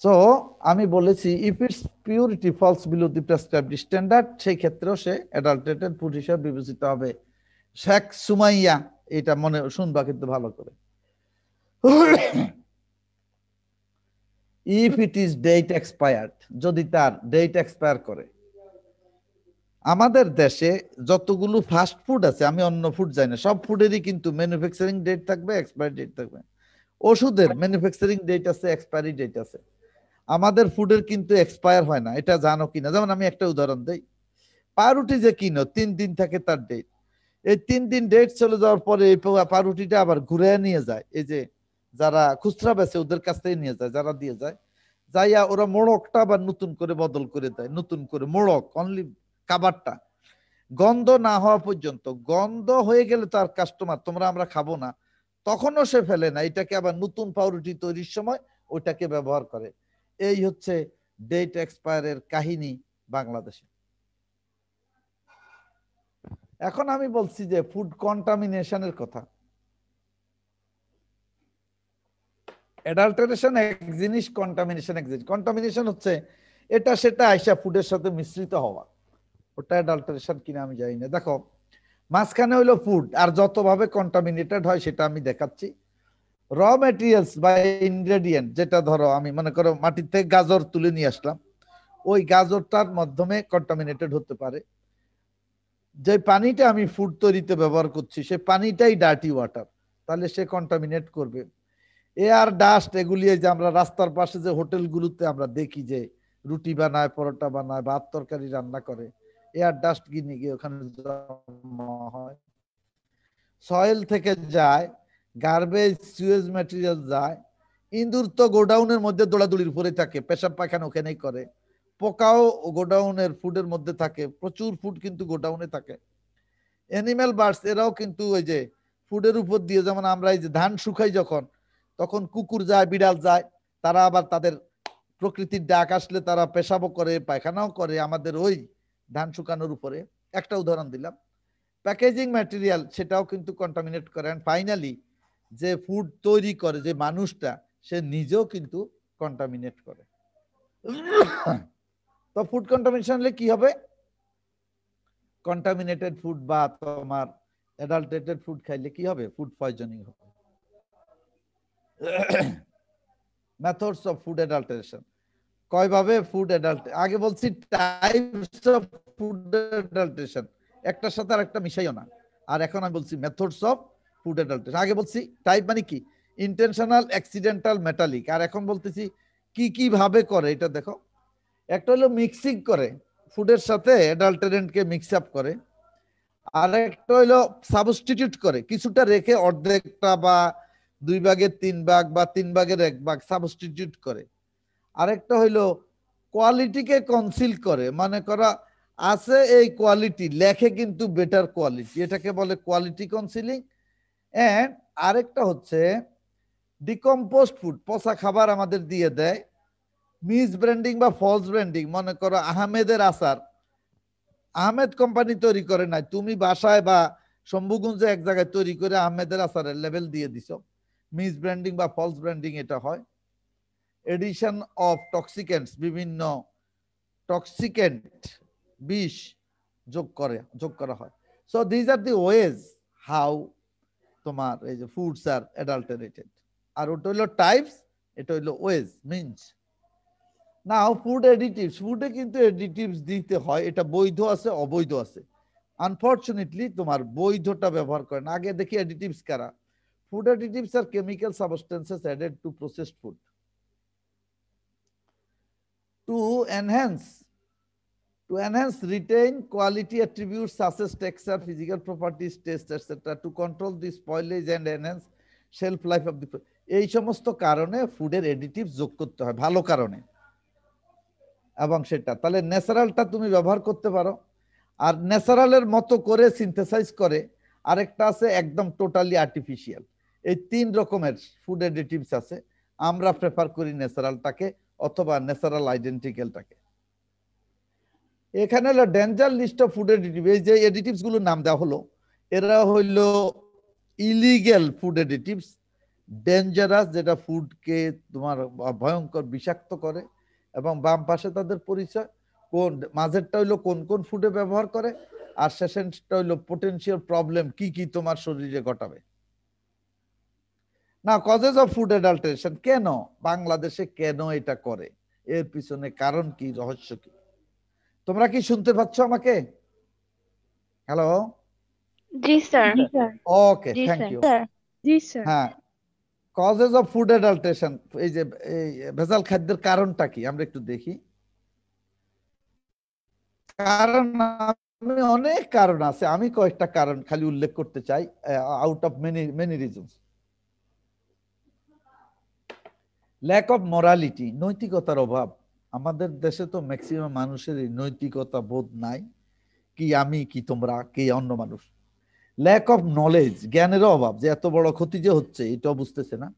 So আমি বলেছি if its purity falls below the prescribed standard, সেই ক্ষেত্রেও সে অ্যাডাল্টেটেড ফুড হিসেবে বিবেচিত হবে। শেখ সুমাইয়া, এটা মনে শুনবা কিন্তু ভালো করে। If it is date expired, যদি তার ডেট এক্সপায়ার করে। আমাদের দেশে যতগুলো ফাস্ট ফুড আছে, আমি অন্য ফুড জানি না, সব ফুডেরই কিন্তু ম্যানুফ্যাকচারিং ডেট থাকবে, এক্সপায়ারি ডেট থাকবে। ওষুধের ম্যানুফ্যাকচারিং ডেট আছে, এক্সপায়ারি ডেট আছে। আমাদের ফুডের কিন্তু এক্সপায়ার হয় না, এটা জানো কিনা? যেমন আমি একটা উদাহরণ দেই, পাউরুটি যে কিনো 3 দিন থাকে তার ডেট। এই 3 দিন ডেট চলে যাওয়ার পরে এই পাউরুটিটা আবার ঘুরে নিয়ে যায়, এই যে যারা খুচরা বেচে ওদের কাছ থেকে নিয়ে যায়, যারা দিয়ে যায়, যাইয়া ওরা মোড়কটা আবার নতুন করে বদল করে দেয়, নতুন করে মোড়ক অনলি খাবারটা গন্ধ না হওয়া পর্যন্ত। গন্ধ হয়ে গেলে তার কাস্টমার তোমরা আমরা খাবো না, তখনও সে ফেলে না, এটাকে আবার নতুন পাউরুটি তৈরির সময় ওইটাকে ব্যবহার করে। এই হচ্ছে ডেট এক্সপায়ারের কাহিনী বাংলাদেশে। এখন আমি বলছি যে ফুড কন্টামিনেশনের কথা। অ্যাডাল্টারেশন এক জিনিস, কন্টামিনেশন এক জিনিস। কন্টামিনেশন হচ্ছে এটা সেটা আইসা ফুডের সাথে মিশ্রিত হওয়া, ওটা অ্যাডাল্টারেশন কিনা আমি জানি না। দেখো মাঝখানে হইলো ফুড, আর যতভাবে কন্টামিনেটেড হয় সেটা আমি দেখাচ্ছি। র মেটেরিয়ালস বা ইনগ্রেডিয়েন্ট, যেটা ধরো আমি মনে করো মাটির থেকে গাজর তুলে নিয়ে আসলাম, ওই গাজরটার মাধ্যমে কন্টামিনেটেড হতে পারে। যে পানিটা আমি ফুড তৈরিতে ব্যবহার করছি সে পানিটাই ডার্টি ওয়াটার, তাহলে সে কন্টামিনেট করবে। এয়ার ডাস্ট, এগুলি যে আমরা রাস্তার পাশে যে হোটেলগুলোতে আমরা দেখি যে রুটি বানায়, পরোটা বানায়, ভাত তরকারি রান্না করে, এয়ার ডাস্ট গিয়ে ওখানে জমা হয়। সয়েল থেকে যায়, গার্বেজ সুয়েজ ম্যাটেরিয়াল যায়। ইঁদুর তো গোডাউনের মধ্যে দৌড়াদৌড়ির উপরে থাকে, পেশাব পায়খানা ওখানেই করে। পোকাও গোডাউনের ফুডের মধ্যে থাকে, প্রচুর ফুড কিন্তু গোডাউনে থাকে। অ্যানিমেল বার্ডস, এরাও কিন্তু ওই যে ফুডের উপর দিয়ে, যেমন আমরা এই যে ধান শুকাই যখন, তখন কুকুর যায়, বিড়াল যায়, তারা আবার তাদের প্রকৃতির ডাক আসলে তারা পেশাবও করে, পায়খানাও করে আমাদের ওই ধান শুকানোর উপরে। একটা উদাহরণ দিলাম। প্যাকেজিং ম্যাটেরিয়াল, সেটাও কিন্তু কন্টামিনেট করে। ফাইনালি যে ফুড তৈরি করে যে মানুষটা, সে নিজেও কিন্তু কন্টামিনেট করে। তো ফুড কন্টামিনেশন হলে কি হবে? কন্টামিনেটেড ফুড বা তোমার অ্যাডাল্টেটেড ফুড খাইলে কি হবে? ফুড পয়জনিং হবে। মেথডস অফ ফুড অ্যাডাল্টারেশন, কয়ভাবে ফুড অ্যাডাল্ট, আগে বলছি টাইপস অফ ফুড অ্যাডাল্টারেশন, একটার সাথে আর একটা মিশাইও না। আর এখন আমি বলছি মেথডস অফ ফুড অ্যাডাল্টারেশন। আগে বলছি টাইপ মানে কি, ইন্টেনশনাল, অ্যাক্সিডেন্টাল, মেটালিক। আর এখন বলতেছি কি কি ভাবে করে, এটা দেখো। একটা হলো মিক্সিং করে, ফুডের সাথে অ্যাডাল্টারেন্টকে মিক্স আপ করে। আর একটা হলো সাবস্টিটিউট করে, কিছুটা রেখে অর্ধেকটা বা 2/3 বা 3/1 সাবস্টিটিউট করে। আরেকটা হইলো কোয়ালিটিকে কনসিল করে, মানে করা আছে এই কোয়ালিটি লেখে কিন্তু বেটার কোয়ালিটি, এটাকে বলে কোয়ালিটি কনসিলিং। এন্ড আরেকটা হচ্ছে ডিকম্পোস্ট ফুড, পচা খাবার আমাদের দিয়ে দেয়। মিস ব্র্যান্ডিং বা ফলস ব্র্যান্ডিং, মনে করো আহমেদের আচার, আহমেদ কোম্পানি তৈরি করে নাই, তুমি বাসায় বা শম্ভুগঞ্জে এক জায়গায় তৈরি করে আহমেদের আচারের লেভেল দিয়ে দিছো, মিস ব্র্যান্ডিং বা ফলস ব্র্যান্ডিং এটা হয়। এডিশন অফ টক্সিকেন্টস, বিভিন্ন টক্সিকেন্ট বিষ যোগ করা হয়। So these are the ways how তোমার এই যে ফুডস আর অ্যাডাল্টারেটেড। আর ওটা হলো টাইপস, এটা হলো ওয়েজ মিনস। নাও ফুড এডিটিভস, ফুডে কিন্তু এডিটিভস দিতে হয়, এটা বৈধ আছে, অবৈধ আছে। আনফরচুনেটলি তোমার বৈধটা ব্যবহার করে না। আগে দেখি এডিটিভস কারা। Food additives are chemical substances added to processed food to enhance retain quality attributes such as texture, physical properties, taste, etc. to control the spoilage and enhance shelf life of the food. এই সমস্ত কারণে ফুডের additive যোগ করতে হয়, ভালো কারণে। এবং সেটা তাহলে ন্যাচারালটা তুমি ব্যবহার করতে পারো, আর ন্যাচারালের মতো করে সিনথেসাইজ করে। আরেকটা আছে একদম টোটালি আর্টিফিশিয়াল। এই 3 রকমের ফুড এডিটিভস আছে। আমরা প্রেফার করি ন্যাচারালটাকে অথবা ন্যাচারাল আইডেন্টিক্যালটাকে। এখানে হলো danger list of food additive, এই যে এডিটিভস গুলোর নাম দেওয়া হলো, এরা হইলো ইলিগেল ফুড এডিটিভস, ডেঞ্জারাস, যেটা ফুডকে তোমার ভয়ঙ্কর বিষাক্ত করে, এবং বাম পাশে তাদের পরিচয়, কোন মাঝেরটা হইলো কোন কোন ফুডে ব্যবহার করে, আর শেষেরটা হইলো পোটেনশিয়াল প্রবলেম কি কি তোমার শরীরে ঘটাবে। না, কজেস অফ ফুড অ্যাডাল্টারেশন, কেন বাংলাদেশে কেন এটা করে, এর পিছনে কারণ কি, রহস্য কি? তোমরা কি শুনতে পাচ্ছ আমাকে? হ্যালো? জি স্যার। ওকে, জি থ্যাংক স্যার। ইউ। জি স্যার। হ্যাঁ, কজেস অফ ফুড অ্যাডাল্টারেশন, এই যে এই ভেজাল খাদ্যের কারণটা কি আমরা একটু দেখি। কারণ আমি অনেক কারণ আছে, আমি কয়েকটা কারণ খালি উল্লেখ করতে চাই, out of many many reasons. Lack of morality, নৈতিকতার অভাব। আমাদের দেশে তো ম্যাক্সিমাম মানুষের নৈতিকতা বোধ নাই, কি আমি কি তোমরা কি অন্য মানুষ। ল্যাক অফ নলেজ, জ্ঞানেরও অভাব, যে এত বড় ক্ষতি যে হচ্ছে এটাও বুঝতেছে না।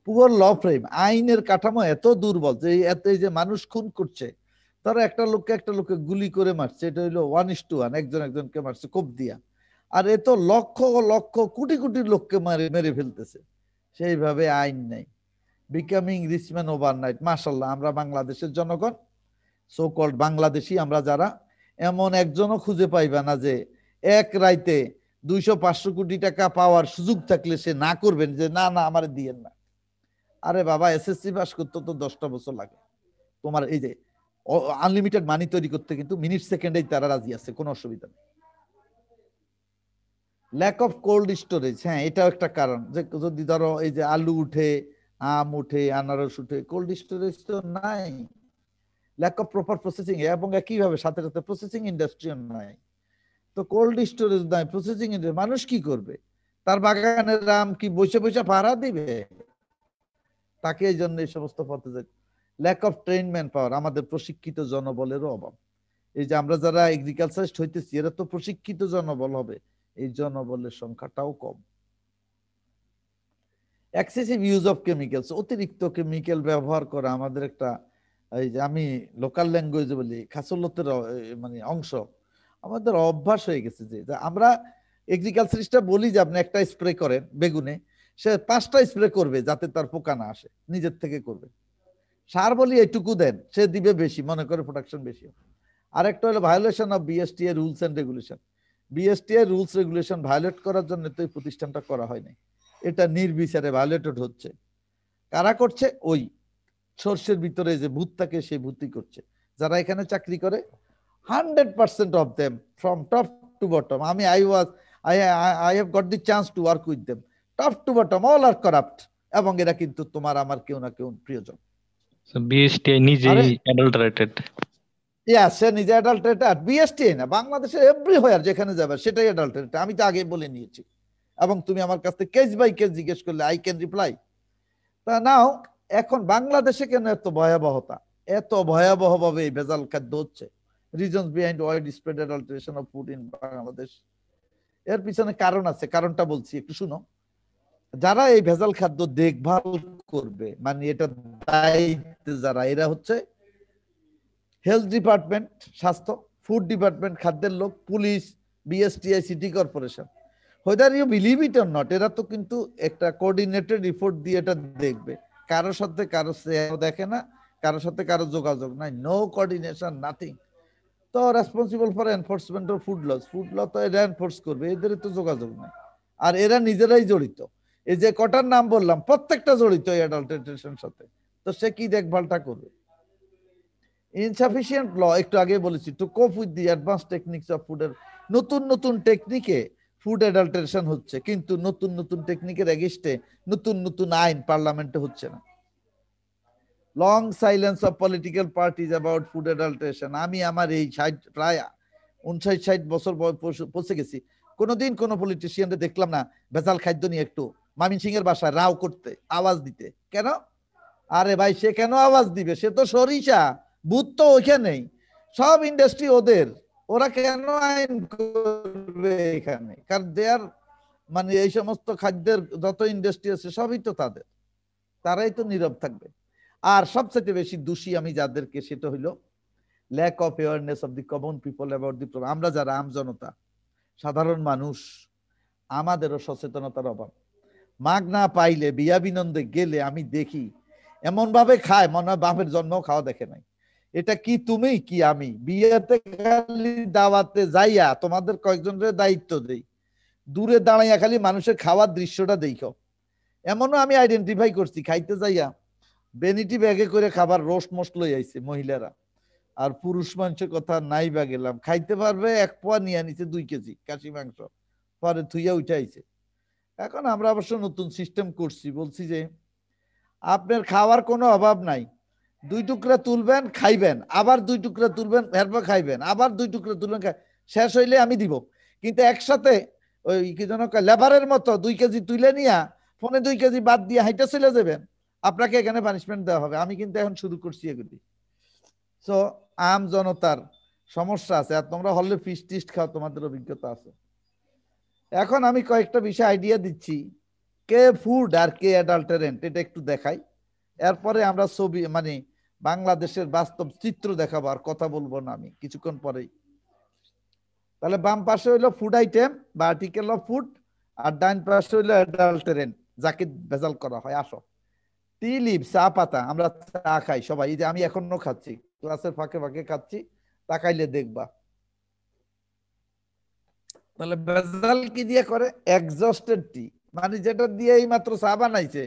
পুয়ার ল ফ্রেম, আইনের কাঠামো এত দুর্বল যে এত এই যে মানুষ খুন করছে, তারা একটা লোককে গুলি করে মারছে, এটা হইলো 1:1, একজন একজনকে মারছে কোপ দিয়া, আর এ তো লক্ষ লক্ষ কোটি কোটি লোককে মেরে ফেলতেছে, সেইভাবে আইন নেই। বিকামিং রিচম্যান ওভারনাইট, মাশাল্লাহ আমরা বাংলাদেশের জনগণ, সো কল্ড বাংলাদেশি আমরা যারা, এমন একজনও খুঁজে পাইবা না যে এক রাইতে 200-500 কোটি টাকা পাওয়ার সুযোগ থাকলে সে না করবেন যে না না আমার দিয়েন না। আরে বাবা, এসএসসি পাস করতে তো 10টা বছর লাগে, তোমার এই যে আনলিমিটেড মানি তৈরি করতে কিন্তু মিনিট সেকেন্ডেই তারা রাজি আছে, কোনো অসুবিধা নেই। ল্যাক অফ কোল্ড স্টোরেজ, হ্যাঁ এটাও একটা কারণ, যে যদি ধরো এই যে আলু উঠে, আম উঠে, আনারস উঠে, কোল্ড স্টোরেজ তো নাই। ল্যাক অফ প্রপার প্রসেসিং, এবং একইভাবে সাথে সাথে প্রসেসিং ইন্ডাস্ট্রিও নাই। তো কোল্ড স্টোরেজ নাই, প্রসেসিং ইন্ডাস্ট্রি, মানুষ কি করবে? তার বাগানের আম কি বসে বসে ভাড়া দিবে? তাকে এই জন্য এই সমস্ত পথে যায়। Lack of train manpower, আমাদের প্রশিক্ষিত জনবলেরও অভাব। এই যে আমরা যারা এগ্রিকালচারিস্ট হইতেছি, এরা তো প্রশিক্ষিত জনবল হবে, এই জনবলের সংখ্যাটাও কম। এক্সেসিভ ইউজ অফ কেমিক্যালস, অতিরিক্ত কেমিক্যাল ব্যবহার করা আমাদের একটা, এই যে আমি লোকাল ল্যাঙ্গুয়েজে বলি খাসলতের মানে অংশ, আমাদের অভ্যাস হয়ে গেছে যে আমরা এগ্রিকালচারিস্টরা বলি যে আপনি একটা স্প্রে করেন বেগুনে, সে 5টা স্প্রে করবে যাতে তার পোকা না আসে, নিজের থেকে করবে। সার বলি এইটুকু দেন, সে দিবে বেশি, মনে করে প্রোডাকশন বেশি। আরেকটা হলো violation of BSTI rules and regulation. BSTI rules regulation violate করার জন্য তো এই প্রতিষ্ঠানটা করা হয়নি, এটা নির্বিচারে ভায়োলেটেড হচ্ছে। কারা করছে? ওই সর্ষের ভিতরে যে ভূত থাকে সেই ভূতই করছে, যারা এখানে চাকরি করে 100% of them from top to bottom. আমি I have got the chance to work with them, top to bottom all are corrupt, এবং এরা কিন্তু তোমার আমার কেউ না কেউ প্রিয়জন। বিএসটিআই নিজেই আরে অ্যাডাল্টারেটেড। সে নিজে অ্যাডাল্টারেটেড, বিএসটি না, বাংলাদেশে এভরিহোয়ার যেখানে যাবে সেটাই অ্যাডাল্টারেটেড, আমি তো আগে বলে নিয়েছি, এবং তুমি আমার কাছ থেকে কেস বাই কেস জিজ্ঞেস করলে আই ক্যান রিপ্লাই। তা নাও, এখন বাংলাদেশে কেন এত ভয়াবহতা, এত ভয়াবহ ভাবে ভেজাল খাদ্য হচ্ছে? Reasons behind wide spread adulteration of food in Bangladesh, এর পিছনে কারণ আছে, কারণটা বলছি একটু শুনো। যারা এই ভেজাল খাদ্য দেখভাল করবে, মানে এটা দায়িত্বে যারা, এরা হচ্ছে হেলথ ডিপার্টমেন্ট, স্বাস্থ্য, ফুড ডিপার্টমেন্ট, খাদ্যের লোক, police, BSTI, city corporation. Whether you believe it or not, এরা তো কিন্তু একটা কোঅর্ডিনেটেড রিপোর্ট দিয়ে এটা দেখবে, কারোর সাথে কারো দেখে না, কারোর সাথে কারো যোগাযোগ নাই, নো কোঅর্ডিনেশন, নাথিং। তো responsible for enforcement of food law তো এরা এনফোর্স করবে, এদের তো যোগাযোগ নাই, আর এরা নিজেরাই জড়িত। এই যে কটার নাম বললাম প্রত্যেকটা জড়িত এই অ্যাডাল্টারেশনের সাথে, তো সে কি দেখভালটা করবে? ইনসাফিসিয়েন্ট ল, একটু আগে বলেছি, টু কোপ with the advance techniques of ফুডের, নতুন নতুন টেকনিকে ফুড অ্যাডাল্টারেশন হচ্ছে, কিন্তু নতুন নতুন টেকনিকের এগেইনস্টে নতুন নতুন আইন পার্লামেন্টে হচ্ছে না। Long silence of political parties about food adulteration, আমি আমার এই প্রায় 59-60 বছর পৌঁছে গেছি, কোনোদিন কোনো পলিটিশিয়ানকে দেখলাম না ভেজাল খাদ্য নিয়ে একটু মামিন সিং এর বাসায় রাও করতে, আওয়াজ দিতে। কেন? আরে ভাই, সে কেন আওয়াজ দিবে? সে তো সরিষা, ভূত তো ওইখানেই, সব ইন্ডাস্ট্রি ওদের, ওরা কেন আইন করবে এখানে? কারণ দেয়ার মানে এই সমস্ত খাদ্যের যত ইন্ডাস্ট্রি আছে সবই তো তাদের, তারাই তো নীরব থাকবে। আর সবচেয়ে বেশি দোষী আমি যাদেরকে, সেটা হইলো lack of awareness of the common people about the problem. আমরা যারা আম জনতা, সাধারণ মানুষ, আমাদেরও সচেতনতার অভাব। মাগ না পাইলে বিয়া বিনন্দে গেলে আমি দেখি এমন ভাবে খায় মনে হয় বাপের জন্ম খাওয়া দেখে নাই। এটা কি তুমি কি আমি? বিয়েতে খালি দাওয়াতে যাইয়া তোমাদের কয়েকজনের দায়িত্ব দেই, দূরে দাঁড়াইয়া খালি মানুষের খাওয়ার দৃশ্যটা দেখো। এমনও আমি আইডেন্টিফাই করছি, খাইতে যাইয়া বেনিটি ব্যাগে করে খাবার রোস্ট মোস্ট লই আইছে মহিলারা, আর পুরুষ মানুষের কথা নাই বা গেলাম, খাইতে পারবে 1 পোয়া নিয়ে নিছে 2 কেজি কাশি মাংস, পরে থুইয়া উঠে আইছে। এখন আমরা অবশ্য নতুন সিস্টেম করছি, বলছি যে আপনার খাওয়ার কোনো অভাব নাই, 2 টুকরা তুলবেন খাইবেন, আবার 2 টুকরা তুলবেন এরপর খাইবেন, আবার 2 টুকরা তুলবেন শেষ হইলে আমি দিব। কিন্তু একসাথে ওই কি যেন লেবারের মতো 2 কেজি তুলে নিয়া ফোনে 2 কেজি বাদ দিয়ে হাইটা চলে যাবেন, আপনাকে এখানে পানিশমেন্ট দেওয়া হবে। আমি কিন্তু এখন শুরু করছি এগুলি। সো আম জনতার সমস্যা আছে, আর তোমরা হলে ফিশ টিস্ট খাও, তোমাদের অভিজ্ঞতা আছে। এখন আমি কয়েকটা বিষয় আইডিয়া দিচ্ছি, কে ফুড আর কে অ্যাডাল্টারেন্ট এটা একটু দেখাই, এরপরে আমরা ছবি মানে বাংলাদেশের বাস্তব চিত্র দেখাবো, আর কথা বলবো না আমি কিছুক্ষণ পরেই। তাহলে বাম পাশে হইলো ফুড আইটেম বা আর্টিকেল অফ ফুড, আর ডান পাশে হইলো অ্যাডাল্টারেন্ট যাকে ভেজাল করা হয়। আসো, টি লিভ চা পাতা, আমরা চা খাই সবাই, এই যে আমি এখনো খাচ্ছি, ক্লাসের ফাঁকে ফাঁকে খাচ্ছি, তাকাইলে দেখবা। তাহলে ভেজাল কি দিয়ে করে? এক্সস্টেড টি, মানে যেটা দিয়ে এই মাত্র চা বানাইছে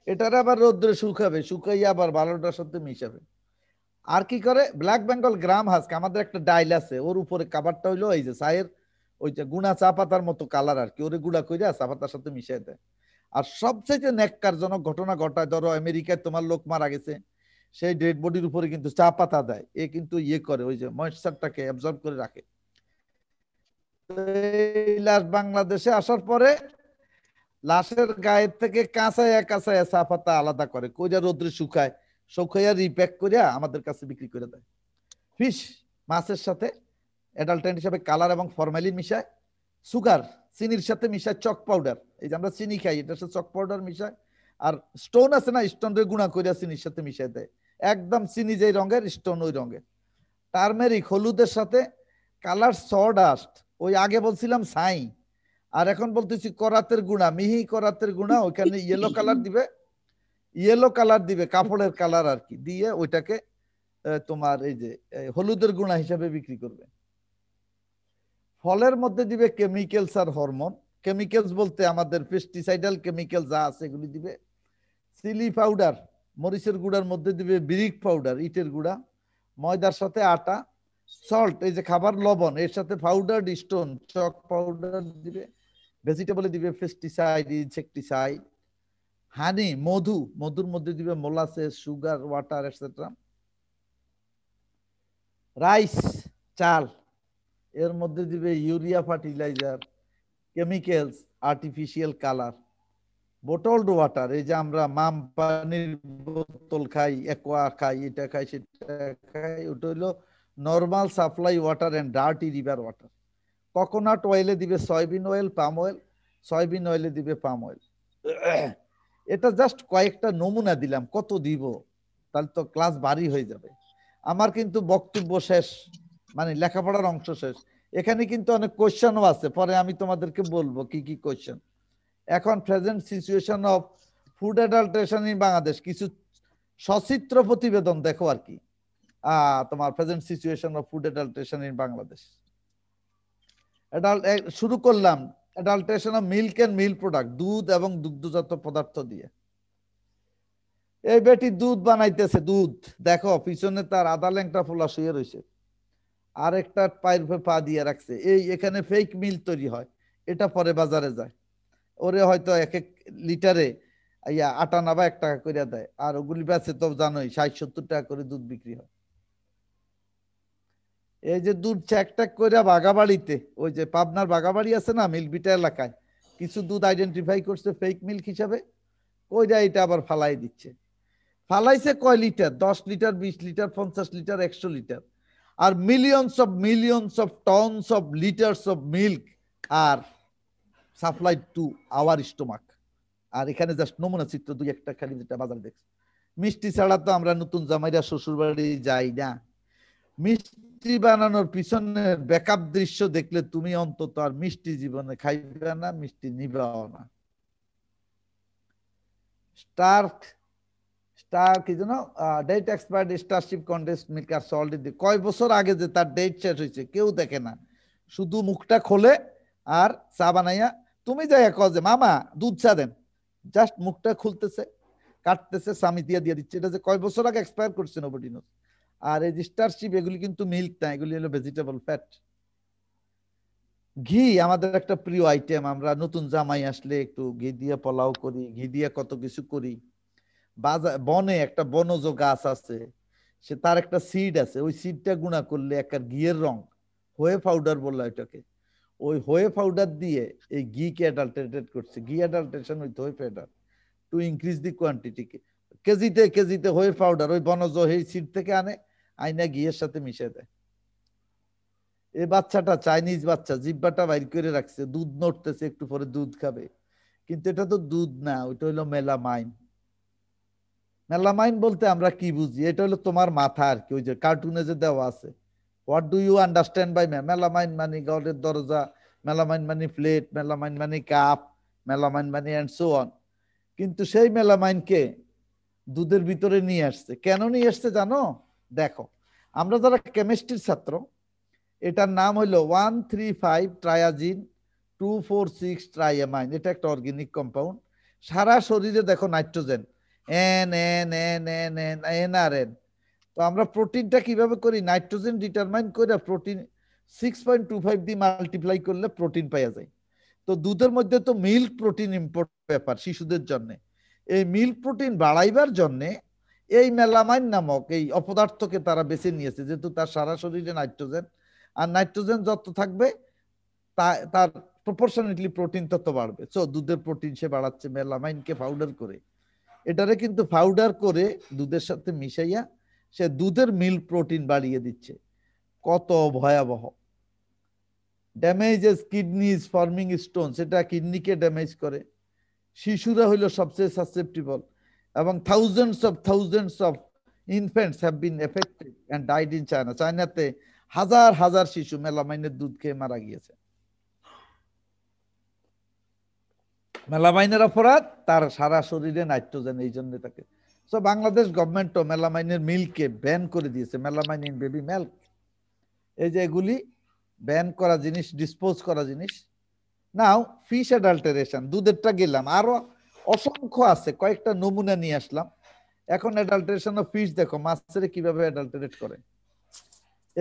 এটার আবার রোদ্রে শুকাবে, শুকাইয়া আবার ভালোটার সাথে মিশাবে। আর কি করে? ব্ল্যাক বেঙ্গল গ্রাম হাস্ক, আমাদের একটা ডাইল আছে, ওর উপরে কাবারটা হইলো এই যে চায়ের ওই যে গুঁড়া চা পাতার মতো কালার আর কি, ওরে গুঁড়া কইরা চা পাতার সাথে মিশাই দেয়। আর সবচেয়ে নেককারজনক ঘটনা ঘটায়, ধরো আমেরিকায় তোমার লোক মারা গেছে, সেই ডেড বডির উপরে কিন্তু চা পাতা দেয়, এ কিন্তু ইয়ে করে ওই যে ময়েশ্চারটাকে অ্যাবজর্ব করে রাখে। লাশ বাংলাদেশে আসার পরে লাশের গায়ের থেকে কাঁচায়া কাঁচায়া চা পাতা আলাদা করে, কইরা রোদ্রে শুকায়, শুকাইয়া রিপ্যাক করিয়া আমাদের কাছে বিক্রি করে দেয়। ফিশ মাছের সাথে অ্যাডাল্টেন্ট হিসাবে কালার এবং ফরমালিন মিশায়, সুগার চিনির সাথে মিশায় চক পাউডার, এই যে আমরা চিনি খাই এটার সাথে চক পাউডার মিশায়, আর স্টোন আছে না, স্টোনের গুঁড়া করিয়া চিনির সাথে মিশাই দেয়, একদম চিনি যেই রঙের স্টোন ওই রঙের। টার্মেরিক হলুদের সাথে কালার সডাস্ট, ওই আগে বলছিলাম ছাই, আর এখন বলতেছি করাতের গুঁড়া, মিহি করাতের গুঁড়া, ওইখানে ইয়েলো কালার দিবে, ইয়েলো কালার দিবে কাপড়ের কালার আর কি, দিয়ে ওইটাকে তোমার এই যে হলুদের গুঁড়া হিসাবে বিক্রি করবে। ফলের মধ্যে দিবে কেমিক্যালস আর হরমোন, কেমিক্যালস বলতে আমাদের পেস্টিসাইডাল কেমিক্যাল যা আছে এগুলি দিবে। চিলি পাউডার, মরিচের গুঁড়ার মধ্যে দিবে ব্রিক পাউডার, ইটের গুঁড়া, ময়দার সাথে আটা, সল্ট এই যে খাবার লবণ, এর সাথে পাউডার স্টোন চক পাউডার দিবে, ভেজিটেবলে দিবে পেস্টিসাইড ইনসেকটিসাইড, হানি মধু, মধুর মধ্যে দিবে molasses sugar water etcetera. Rice চাল, এর মধ্যে দিবে urea fertiliser, chemicals, artificial colour. Bottled water, এই যে আমরা মাম পানির বোতল খাই, একোয়া খাই, এটা খাই সেটা খাই, ওটা হইলো normal supply water and dirty river water. Coconut অয়েলে দিবে soybean oil, palm oil, soybean অয়েলে দিবে পাম অয়েল। এটা জাস্ট কয়েকটা নমুনা দিলাম, কত দিব তাহলে তো ক্লাস ভারী হয়ে যাবে। আমার কিন্তু বক্তব্য শেষ, মানে লেখাপড়ার অংশ শেষ। এখানে কিন্তু অনেক কোয়েশ্চেনও আছে, পরে আমি তোমাদেরকে বলবো কি কি কোয়েশ্চেন। এখন present situation of food adulteration in Bangladesh, কিছু সচিত্র প্রতিবেদন দেখো আর কি, তোমার present situation of food adulteration in Bangladesh. শুরু করলাম adulteration of milk and milk product, দুধ এবং দুগ্ধজাত পদার্থ দিয়ে। এই বেটি দুধ বানাইতেছে, দুধ দেখো পিছনে তার আধা ল্যাংটা ফোলা শুয়ে রয়েছে, আর একটা পায়ের উপরে পা দিয়ে রাখছে, এই এখানে ফেক মিল্ক তৈরি হয়, এটা পরে বাজারে যায়, ওরে হয়তো 1 লিটারে 58 বা 1 টাকা করে দেয়, আর ওগুলি বেচে তো জানোই 60-70 টাকা করে দুধ বিক্রি হয়। এই যে দুধ চেক করে বাগাবাড়িতে, ওই যে পাবনার বাগাবাড়ি আছে না মিল্কবিটা এলাকায়, কিছু দুধ আইডেন্টিফাই করছে ফেক মিল্ক হিসাবে, ওইটা এটা আবার ফালাই দিচ্ছে। ফালাইছে কয় litre? 10 litre, 20 litre, 50 litre, 100 litre, আর millions of tons of litres of milk are supply to our stomach. আর এখানে জাস্ট নমুনা চিত্র 2-1টা খালি যেটা বাজারে দেখছি। মিষ্টি ছাড়া তো আমরা নতুন জামাইরা শ্বশুর বাড়ি যাই না, মিষ্টি বানানোর পিছনের ব্যাকআপ দৃশ্য দেখলে তুমি অন্তত আর মিষ্টি জীবনে খাইবে না, মিষ্টি নিবেও না। স্টার স্টার কি যেন date expired starship contest milk are sold কয় বছর আগে যে তার ডেট শেষ হয়েছে কেউ দেখে না, শুধু মুখটা খোলে আর চা বানাইয়া তুমি যাই যে মামা দুধ চা দেন, জাস্ট মুখটা খুলতেছে কাটতেছে স্বামী দিয়ে দিচ্ছে, এটা যে কয় বছর আগে এক্সপায়ার করছে নোবডি নোজ। আর এই যে স্টারশিপ এগুলি কিন্তু মিল্ক না, এগুলি হলো ভেজিটেবল ফ্যাট। ঘি আমাদের একটা প্রিয় আইটেম, আমরা নতুন জামাই আসলে একটু ঘি দিয়ে পোলাও করি, ঘি দিয়ে কত কিছু করি। বনে একটা বনজ গাছ আছে, সে তার একটা সিড আছে, ওই সিডটা গুঁড়া করলে একটা ঘিয়ের রং হোয়ে পাউডার বললো এটাকে, ওই হোয়ে পাউডার দিয়ে এই ঘি কে অ্যাডাল্টারেটেড করছে। ঘি অ্যাডাল্টারেশন উইথ হোয়ে powder to increase the quantity. কেজিতে কেজিতে হোয়ে পাউডার ওই বনজ এই সিড থেকে আনে, আইনা ঘিয়ের সাথে মিশে দেয়। এই বাচ্চাটা চাইনিজ বাচ্চা, জিব্বাটা বাইর করে রাখছে, দুধ নড়তেছে, একটু পরে দুধ খাবে, কিন্তু এটা তো দুধ না, ওইটা হলো মেলামাইন। মেলামাইন বলতে আমরা কি বুঝি, এটা হলো তোমার মাথা আর কি, ওই যে কার্টুনে যে দেওয়া আছে। What do you understand by melamine? মানে ঘরের দরজা, মেলামাইন মানে প্লেট, মেলামাইন মানে কাপ, মেলামাইন মানে এন্ড সো অন। কিন্তু সেই মেলামাইনকে দুধের ভিতরে নিয়ে আসছে। কেন নিয়ে আসছে জানো? দেখো, আমরা যারা কেমিস্ট্রির ছাত্র, এটার নাম হইলো 135 ট্রায়াজিন 246 ট্রাইয়ামাইন। এটা একটা অর্গানিক কম্পাউন্ড। সারা শরীরে দেখো nitrogen N N N N N N আর এন। তো আমরা প্রোটিনটা কিভাবে করি? নাইট্রোজেন ডিটারমাইন করে প্রোটিন 6.25 দিয়ে মাল্টিপ্লাই করলে প্রোটিন পাওয়া যায়। তো দুধের মধ্যে তো মিল্ক প্রোটিন ইম্পোর্ট ব্যাপার শিশুদের জন্য। এই মিল্ক প্রোটিন বাড়াইবার জন্য এই মেলামাইন নামক এই অপদার্থকে তারা বেছে নিয়েছে, যেহেতু তার সারা শরীরে নাইট্রোজেন, আর নাইট্রোজেন যত থাকবে তার প্রপোর্শনেটলি প্রোটিন তত বাড়বে। সো দুধের প্রোটিন সে বাড়াচ্ছে মেলামাইনকে পাউডার করে। এটারে কিন্তু পাউডার করে দুধের সাথে মিশাইয়া সে দুধের মিল্ক প্রোটিন বাড়িয়ে দিচ্ছে। কত ভয়াবহ! ড্যামেজেস কিডনিজ ফর্মিং স্টোন, সেটা কিডনিকে ড্যামেজ করে। শিশুরা হইল সবচেয়ে সাসেপ্টিবল, এবং thousands of infants have been affected and died in China. চায়নাতে হাজার হাজার শিশু মেলামাইনের দুধ খেয়ে মারা গিয়েছে। মেলামাইনের অপরাধ, তার সারা শরীরে নাইট্রোজেন, এই জন্য তাকে। সো বাংলাদেশ গভর্নমেন্টও মেলামাইনের মিল্ককে ব্যান করে দিয়েছে, মেলামাইন ইন বেবি মিল্ক। এই যে এগুলি ব্যান করা জিনিস, ডিসপোজ করা জিনিস। নাও ফিশ অ্যাডাল্টারেশন, দুধেরটা গেলাম, আরো অসংখ্য আছে, কয়েকটা নমুনা নিয়ে আসলাম। এখন অ্যাডাল্টারেশন অফ ফিশ, দেখো মাছের কিভাবে অ্যাডাল্টারেট করে।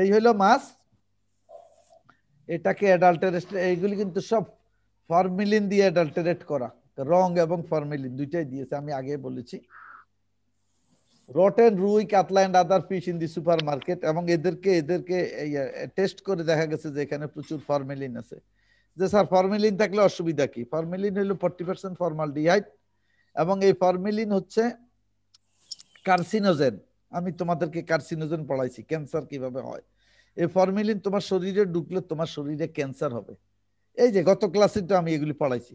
এই হইলো মাছ, এটাকে অ্যাডাল্টারেট, এইগুলি কিন্তু সব ফর্মিলিন দিয়ে অ্যাডাল্টারেট করা, রং এবং ফর্মিলিন দুইটাই দিয়েছে, আমি আগে বলেছি। Rotten rui, katla and other fish in the supermarket, এবং এদেরকে টেস্ট করে দেখা গেছে যে এখানে প্রচুর ফর্মিলিন আছে। যে স্যার ফর্মিলিন থাকলে অসুবিধা কি? ফর্মিলিন হলো 40% ফর্মালডিহাইড, এবং এই ফর্মিলিন হচ্ছে কার্সিনোজেন। আমি তোমাদেরকে কার্সিনোজেন পড়াইছি, ক্যান্সার কিভাবে হয়। এই ফর্মিলিন তোমার শরীরে ঢুকলে তোমার শরীরে ক্যান্সার হবে। এই যে গত ক্লাসে তো আমি এগুলি পড়াইছি।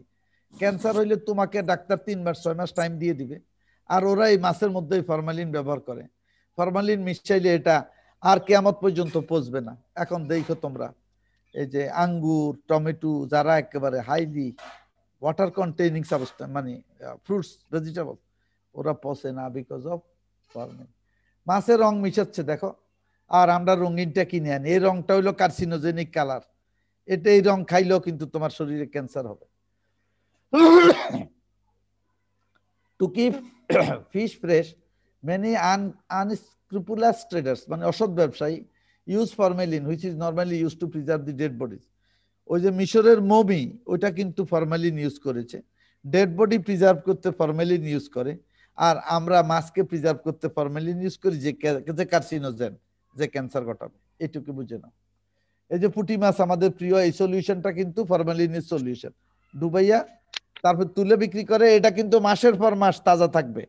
ক্যান্সার হইলে তোমাকে ডাক্তার 3 মাস 6 মাস টাইম দিয়ে দিবে, আর ওরা এই মাছের মধ্যে ফরমালিন ব্যবহার করে। ফরমালিন মিশাইলে এটা আর কিয়ামত পর্যন্ত পচবে না। এখন দেখো তোমরা, এই যে আঙ্গুর, টমেটো, যারা একেবারে হাইলি ওয়াটার কন্টেইনিং সাবস্টেন্স, মানে ফ্রুটস, ভেজিটেবল, ওরা পচে না বিকজ অফ ফরমালিন। মাছের রং মিশাচ্ছে দেখো, আর আমরা রঙিনটা কিনে আনি, এই রংটা হইলো কার্সিনোজেনিক কালার। এটা এই রং খাইলেও কিন্তু তোমার শরীরে ক্যান্সার হবে। To keep fish fresh, many unscrupulous traders, মানে অসৎ ব্যবসায়ী, use formalin which is normally used to preserve the dead bodies. ওই যে মিশরের মমি, ওইটা কিন্তু ফরমালিন ইউজ করেছে। ডেড বডি প্রিজার্ভ করতে ফরমালিন ইউজ করে, আর আমরা মাছকে প্রিজার্ভ করতে ফরমালিন ইউজ করি, যে কার্সিনোজেন, যে ক্যান্সার ঘটাবে। এটুকু বুঝে নাও। এই যে পুঁটি মাছ আমাদের প্রিয়, এই সলিউশনটা কিন্তু ফরমালিনের সলিউশন। ডুবাইয়া তারপর তুলে বিক্রি করে, এটা কিন্তু মাসের পর মাস তাজা থাকবে,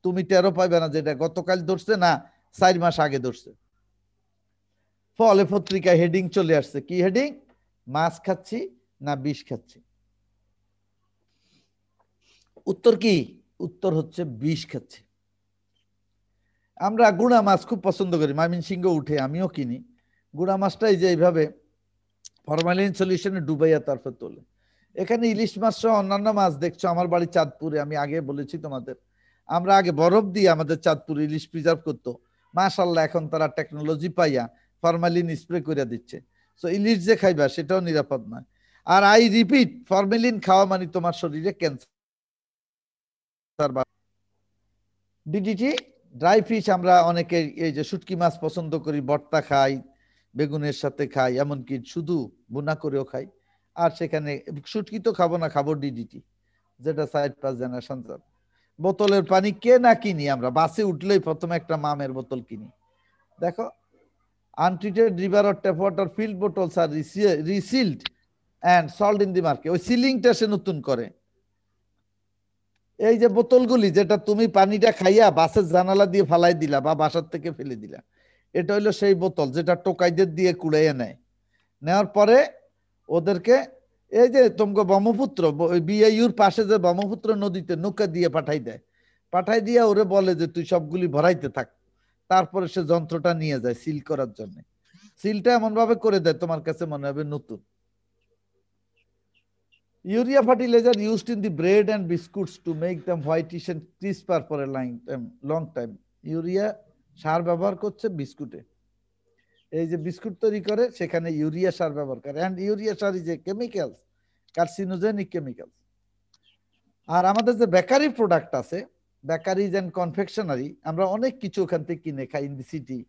তুমি টেরও পাইবে না যেটা গতকাল ধরছে না 4 মাস আগে ধরছে। ফলে পত্রিকায় হেডিং চলে আসছে, কি হেডিং? মাছ খাচ্ছি না বিষ খাচ্ছি। উত্তর কি? উত্তর হচ্ছে বিষ খাচ্ছি। আমরা গুড়া মাছ খুব পছন্দ করি, ময়মনসিংহ উঠে আমিও কিনি। গুড়া মাছটাই যে এইভাবে ফরমালিন সলিউশনে ডুবাইয়া তারপর তোলে। এখানে ইলিশ মাছ সহ অন্যান্য মাছ দেখছো আমার বাড়ি চাঁদপুরে, আমি আগে বলেছি তোমাদের, আমরা আগে বরফ দিয়ে আমাদের চাঁদপুর ইলিশ প্রিজার্ভ করতো, মাশাআল্লাহ এখন তারা টেকনোলজি পাইয়া ফরমালিন স্প্রে করে দিচ্ছে। সো ইলিশ যে খাইবা সেটাও নিরাপদ নয়। আর আই রিপিট, ফরমালিন খাওয়া মানে তোমার শরীরে ক্যান্সার। ডিডিটি ড্রাই ফিশ আমরা অনেকে এই যে শুটকি মাছ পছন্দ করি, ভর্তা খাই, বেগুনের সাথে খাই, এমনকি শুধু ভুনা করেও খাই। আর সেখানে শুটকি তো খাবো না, খাবো ডিডিটি, যেটা সাইট্রাস জেনারেশন। বোতলের পানি কে না কিনি আমরা, বাসে উঠলেই প্রথমে একটা মামের বোতল কিনি। দেখো, untreated river or tap water filled bottles are resealed and sold in the market. ওই সিলিংটা সে নতুন করে। এই যে বোতলগুলি, যেটা তুমি পানিটা খাইয়া বাসের জানালা দিয়ে ফালাই দিলা বা বাসার থেকে ফেলে দিলা, এটা হইলো সেই বোতল যেটা টোকাইদের দিয়ে কুড়াইয়া নেয়। নেওয়ার পরে ওদেরকে এই যে তোমাকে ব্রহ্মপুত্র, বিআইউর পাশে যে ব্রহ্মপুত্র নদীতে নৌকা দিয়ে পাঠাই দেয়, পাঠাই দিয়ে ওরে বলে যে তুই সবগুলি ভরাইতে থাক। তারপরে সে যন্ত্রটা নিয়ে যায় সিল করার জন্য। সিলটা এমন ভাবে করে দেয় তোমার কাছে মনে হবে নতুন। Urea fertilizer used in the bread and biscuits to make them whitish and crisper for a long time. Urea সার ব্যবহার করছে বিস্কুটে, এই যে বিস্কুট তৈরি করে সেখানে ইউরিয়া সার ব্যবহার করে। এন্ড ইউরিয়া সার is a chemicals, carcinogenic chemicals. আর আমাদের যে বেকারি প্রোডাক্ট আছে, বেকারিজ এন্ড কনফেকশনারি, আমরা অনেক কিছু ওখান থেকে কিনে খাই in the city.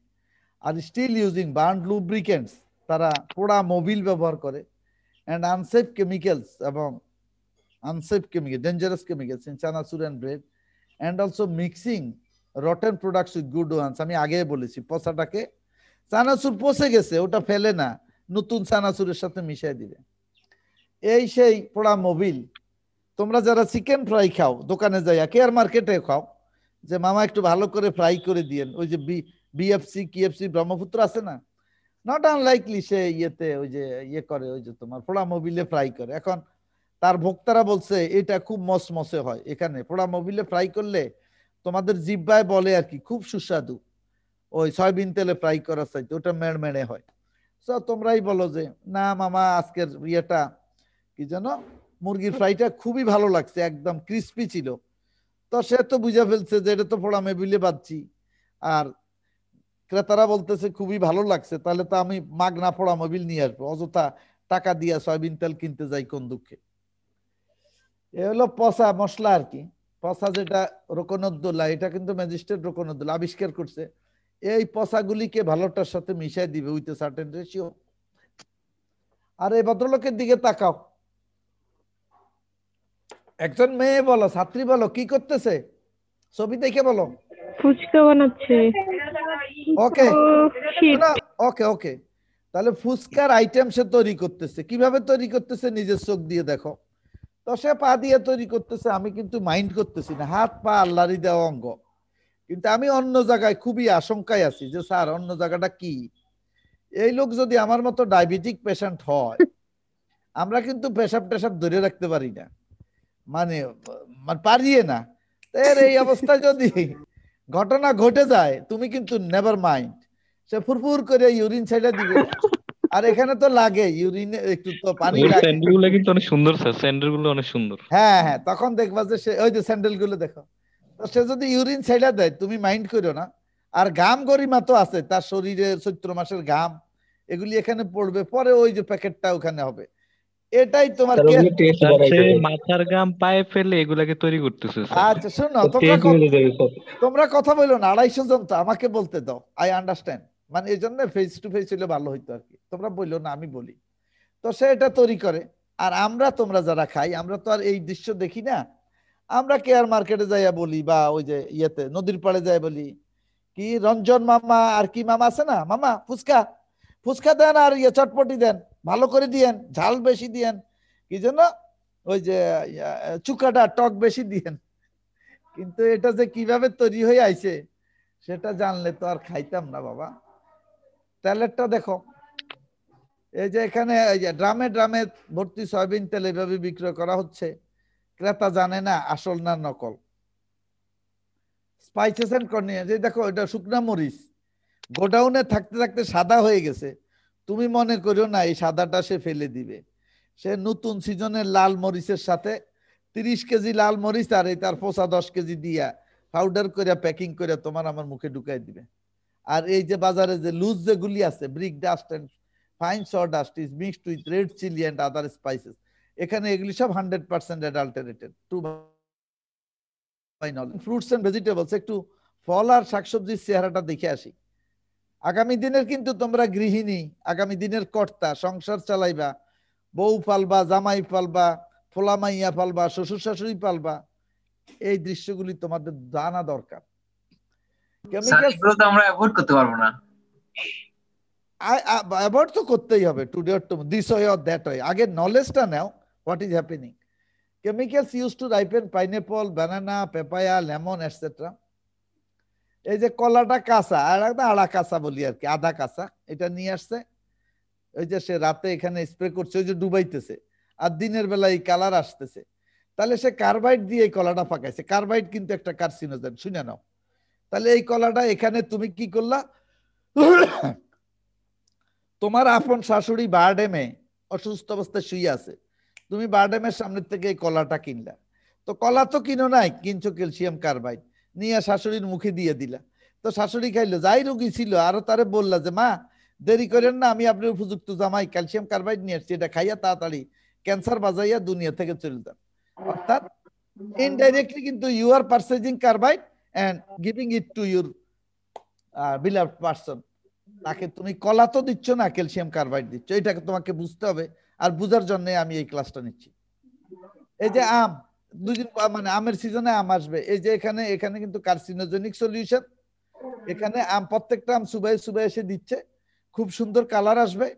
Are still using burnt lubricants, তারা পোড়া মোবিল ব্যবহার করে। and unsafe chemicals এবং unsafe chemical, dangerous chemicals in chanasur and bread, and also mixing rotten products with good ones. আমি আগে বলেছি পচাটাকে, চানাচুর পচে গেছে ওটা ফেলে না, নতুন চানাচুরের সাথে মিশিয়ে দিবে। এই সেই পোড়া মোবিল। তোমরা যারা চিকেন ফ্রাই খাও দোকানে যাইয়া, কেয়ার মার্কেটে খাও, যে মামা একটু ভালো করে ফ্রাই করে দিয়েন, ওই যে বিএফসি কিএফসি ব্রহ্মপুত্র আছে না, নট আনলাইকলি সে ইয়েতে ওই যে ইয়ে করে, ওই যে তোমার পোড়া মোবিলে ফ্রাই করে। এখন তার ভোক্তারা বলছে এটা খুব মসমসে হয়, এখানে পোড়া মোবিলে ফ্রাই করলে তোমাদের জিহ্বায় বলে আর কি খুব সুস্বাদু, ওই সয়াবিন তেলে ফ্রাই করার চাইতে ওটা মেড়মেড়ে হয়। তো তোমরাই বলো যে না মামা আজকের ইয়েটা কি যেন মুরগির ফ্রাইটা খুবই ভালো লাগছে, একদম ক্রিস্পি ছিল। তো সে তো বুঝে ফেলছে যে এটা তো পোড়া মোবিলে বাঁধছি, আর ক্রেতারা বলতেছে খুবই ভালো লাগছে, তাহলে তো আমি মাগনা পোড়া মোবিল নিয়ে আসবো, অযথা টাকা দিয়ে সয়াবিন তেল কিনতে যাই কোন দুঃখে। এ হলো পচা মশলা আর কি। পচা যেটা রোকনউদ্দৌলা, এটা কিন্তু ম্যাজিস্ট্রেট রোকনউদ্দৌলা আবিষ্কার করছে। এই পচাগুলিকে ভালোটার সাথে মিশাই দিবে উইথ এ সার্টেন রেশিও। আর এই ভদ্রলোকের দিকে তাকাও, একজন মেয়ে বলো, ছাত্রী বলো, কি করতেছে ছবি দেখে বলো। ফুচকা বানাচ্ছে। ওকে শীত। ওকে ওকে, তাহলে ফুচকার আইটেম সে তৈরি করতেছে। কিভাবে তৈরি করতেছে নিজের চোখ দিয়ে দেখো। তো সে পা দিয়ে তৈরি করতেছে, আমি কিন্তু মাইন্ড করতেছি না, হাত পা আল্লাহরই দেওয়া অঙ্গ। কিন্তু আমি অন্য জায়গায় খুবই আশঙ্কায় আছি যে স্যার অন্য জায়গাটা কি। এই লোক যদি আমার মতো ডায়াবেটিক পেশেন্ট হয়, আমরা কিন্তু পেশাব টেশাব ধরে রাখতে পারি না, মানে পারিয়ে না। এর এই অবস্থায় যদি ঘটনা ঘটে যায়, তুমি কিন্তু নেভার মাইন্ড, সে ফুরফুর করে ইউরিন ছেড়ে দিবে। আর এখানে তো লাগে ইউরিনে একটু তো পানি ওর লাগে। স্যান্ডেল গুলো কিন্তু অনেক সুন্দর স্যার, স্যান্ডেল গুলো অনেক সুন্দর। হ্যাঁ হ্যাঁ, তখন দেখবা যে সে ওই যে স্যান্ডেল গুলো দেখো, তো সে যদি ইউরিন ছেড়ে দেয় তুমি মাইন্ড করো না। আর ঘাম গরিমা তো আছে, তার শরীরের চৈত্র মাসের ঘাম এগুলি এখানে পড়বে, পরে ওই যে প্যাকেটটা ওখানে হবে। এটাই তোমার স্যার ওগুলো টেস্ট স্যার বাড়াই সে দেবে। মাথার ঘাম পায়ে ফেলে এগুলাকে তৈরি করতেছে স্যার। আচ্ছা শোনো, টেস্ট মিলে যাবে স্যার। তোমরা কথা বলো না, 250 জন তো, আমাকে বলতে দাও, আই আন্ডারস্ট্যান্ড। মানে এই জন্য ফেস টু ফেস হলে ভালো হইতো আর কি, তোমরা বললো না আমি বলি। তো সে এটা তৈরি করে। আর আমরা তোমরা যারা খাই, আমরা তো আর এই দৃশ্য দেখি না। আমরা কেয়ার মার্কেটে যাইয়া বলি, বা ওই যে ইয়েতে নদীর পাড়ে যাই বলি কি রঞ্জন মামা আর কি মামা আছে না, মামা ফুচকা ফুচকা দেন, আর ইয়ে চটপটি দেন, ভালো করে দিয়েন, ঝাল বেশি দিয়েন, কি জন্য ওই যে চুকাটা টক বেশি দিয়েন। কিন্তু এটা যে কিভাবে তৈরি হয়ে আইছে সেটা জানলে তো আর খাইতাম না বাবা। তেলেরটা দেখো, এই যে এখানে এই যে ড্রামে ড্রামে ভর্তি সয়াবিন তেল এইভাবে বিক্রয় করা হচ্ছে, ক্রেতা জানে না আসল না নকল। স্পাইসেস এন্ড কর্নিয়া, যে দেখো এটা শুকনা মরিচ গোডাউনে থাকতে থাকতে সাদা হয়ে গেছে, তুমি মনে করো না এই সাদাটা সে ফেলে দিবে। সে নতুন সিজনের লাল মরিচের সাথে 30 কেজি লাল মরিচ আর এই তার পোষা 10 কেজি দিয়া পাউডার করে প্যাকিং করে তোমার আমার মুখে ঢুকাই দিবে। আর এই যে বাজারে যে লুজ যেগুলি আছে, brick dust and fine sawdust is mixed with red chilli and other spices, এখানে এগুলি সব 100% adulterated. To fruits and vegetables, একটু ফল আর শাকসবজির চেহারাটা দেখে আসি। আগামী দিনের কিন্তু তোমরা গৃহিণী, আগামী দিনের কর্তা, সংসার চালাইবা, বউ পালবা, জামাই পালবা, ফোলামাইয়া পালবা, শ্বশুর শাশুড়ি পালবা, এই দৃশ্যগুলি তোমাদের জানা দরকার। এগুলো তো আমরা অ্যাভয়েড করতে পারবো না, অ্যাভয়েড তো করতেই হবে, today or tomorrow, this way or that way. আগে নলেজটা নাও, what is happening. Chemicals use to ripen pineapple, banana, papaya, lemon etcetera. এই যে কলাটা কাঁচা, আর একটা আড়া কাঁচা বলি আর কি, আধা কাঁচা, এটা নিয়ে আসছে, ওই যে সে রাতে এখানে স্প্রে করছে, ওই যে ডুবাইতেছে, আর দিনের বেলা এই কালার আসতেছে, তাহলে সে কার্বাইড দিয়ে এই কলাটা পাকাইছে। কার্বাইড কিন্তু একটা কার্সিনোজেন, শুনে নাও। তাহলে এই কলাটা এখানে তুমি কি করলা, তোমার আপন শাশুড়ি বারডেমে অসুস্থ অবস্থায় শুয়ে আছে, তুমি বারডেমের সামনের থেকে এই কলাটা কিনলা, তো কলা তো কিনো নাই, কিনছো ক্যালসিয়াম কার্বাইড, নিয়ে শাশুড়ির মুখে দিয়ে দিলা, তো শাশুড়ি খাইলো, যাই রোগী ছিল আরো তারে বললা যে মা দেরি করেন না, আমি আপনার উপযুক্ত জামাই ক্যালসিয়াম কার্বাইড নিয়ে আসছি, এটা খাইয়া তাড়াতাড়ি ক্যান্সার বাজাইয়া দুনিয়া থেকে চলে যান। অর্থাৎ ইনডাইরেক্টলি কিন্তু you are purchasing carbide and giving it to your beloved person. তাকে তুমি কলা তো দিচ্ছ না, ক্যালসিয়াম কার্বাইড দিচ্ছ, এটাকে তোমাকে বুঝতে হবে। আর বুঝার জন্য আমি এই ক্লাসটা নিচ্ছি। এই যে আম, দুদিন মানে আমের সিজনে আম আসবে, এই যে এখানে এখানে কিন্তু কার্সিনোজেনিক সলিউশন, এখানে আম প্রত্যেকটা আম সুবাই সুবাই এসে দিচ্ছে, খুব সুন্দর কালার আসবে,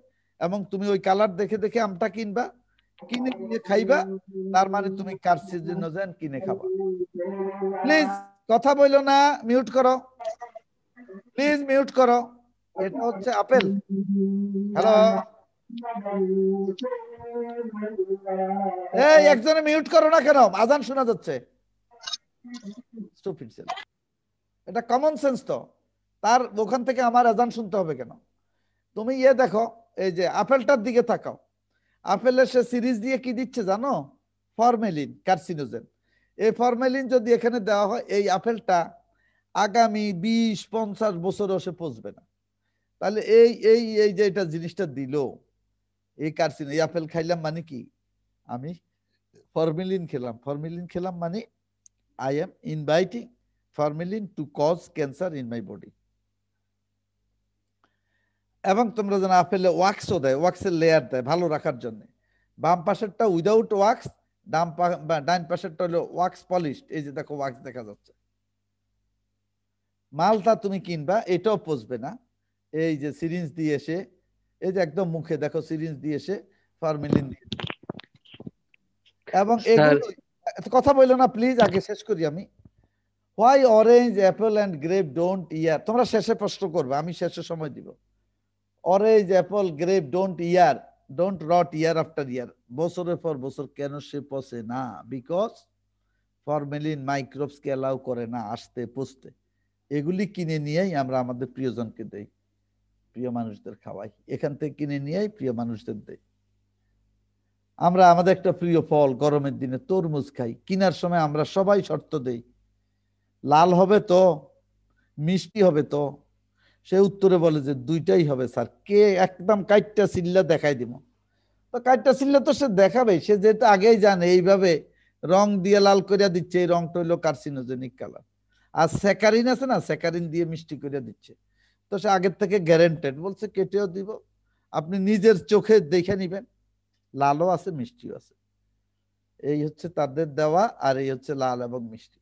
এবং তুমি ওই কালার দেখে দেখে আমটা কিনবা, কিনে কিনে খাইবা, তার মানে তুমি কার্সিনোজেন কিনে খাবা। প্লিজ কথা বইলো না, মিউট করো, প্লিজ মিউট করো। এটা হচ্ছে আপেল। হ্যালো, এই একজনে মিউট করো না কেন, আজান শোনা যাচ্ছে। স্টুপিড ছেলে, এটা কমন সেন্স তো, তার ওখান থেকে আমার আজান শুনতে হবে কেন? তুমি দেখো, এই যে আপেলটার দিকে তাকাও, আপেলের সে সিরিজ দিয়ে কি দিচ্ছে জানো? ফরমেলিন, কার্সিনোজেন। এই ফরমেলিন যদি এখানে দেওয়া হয়, এই আপেলটা আগামী 20-50 বছরও সে পচবে না। তাহলে এই এই এই যে এটা জিনিসটা দিল, এই কার্সিনো, এই আপেল খাইলাম মানে কি, আমি ফরমেলিন খেলাম, ফরমেলিন খেলাম মানে I am inviting formalin to cause cancer in my body. এবং তোমরা জানো আপেলে ওয়াক্সও দেয়, ওয়াক্সের লেয়ার দেয় ভালো রাখার জন্য। বাম পাশেরটা উইদাউট ওয়াক্স, ডান পাশেরটা হলো ওয়াক্স পলিশড। এই যে দেখো ওয়াক্স দেখা যাচ্ছে। মালটা তুমি কিনবা, এটাও পচবে না। এই যে সিরিঞ্জ দিয়ে এসে, এই যে একদম মুখে দেখো সিরিঞ্জ দিয়ে এসে ফরমেলিন দিয়ে, এবং এগুলো কথা বললো না প্লিজ, আগে শেষ করি আমি। Why orange, apple and grape don't year, তোমরা শেষে প্রশ্ন করবে, আমি শেষে সময় দিব। Orange, apple, grape don't year, don't rot year after year, বছরের পর বছর কেন সে পচে না? বিকজ ফরমেলিন মাইক্রোবসকে অ্যালাউ করে না আসতে, পচতে। এগুলি কিনে নিয়েই আমরা আমাদের প্রিয়জনকে দেই, প্রিয় মানুষদের খাওয়াই, এখান থেকে কিনে নিয়েই প্রিয় মানুষদের দেই। আমরা আমাদের একটা প্রিয় ফল গরমের দিনে তরমুজ খাই, কিনার সময় আমরা সবাই শর্ত দেই, লাল হবে তো, মিষ্টি হবে তো? সে উত্তরে বলে যে দুইটাই হবে স্যার। কে একদম কাইটটা সিল্লা দেখাই দিব? তো কাইটটা সিল্লা তো সে দেখাবে, সে যেহেতু আগেই জানে এইভাবে রং দিয়ে লাল করে দিচ্ছে, এই রংটা হইলো কার্সিনোজেনিক কালার। আর স্যাকারিন আছে না, স্যাকারিন দিয়ে মিষ্টি করে দিচ্ছে, তো সে আগের থেকে গ্যারেন্টেড, বলছে কেটেও দিব, আপনি নিজের চোখে দেখে নিবেন, লালও আছে মিষ্টিও আছে। এই হচ্ছে তাদের দেওয়া, আর এই হচ্ছে লাল এবং মিষ্টি।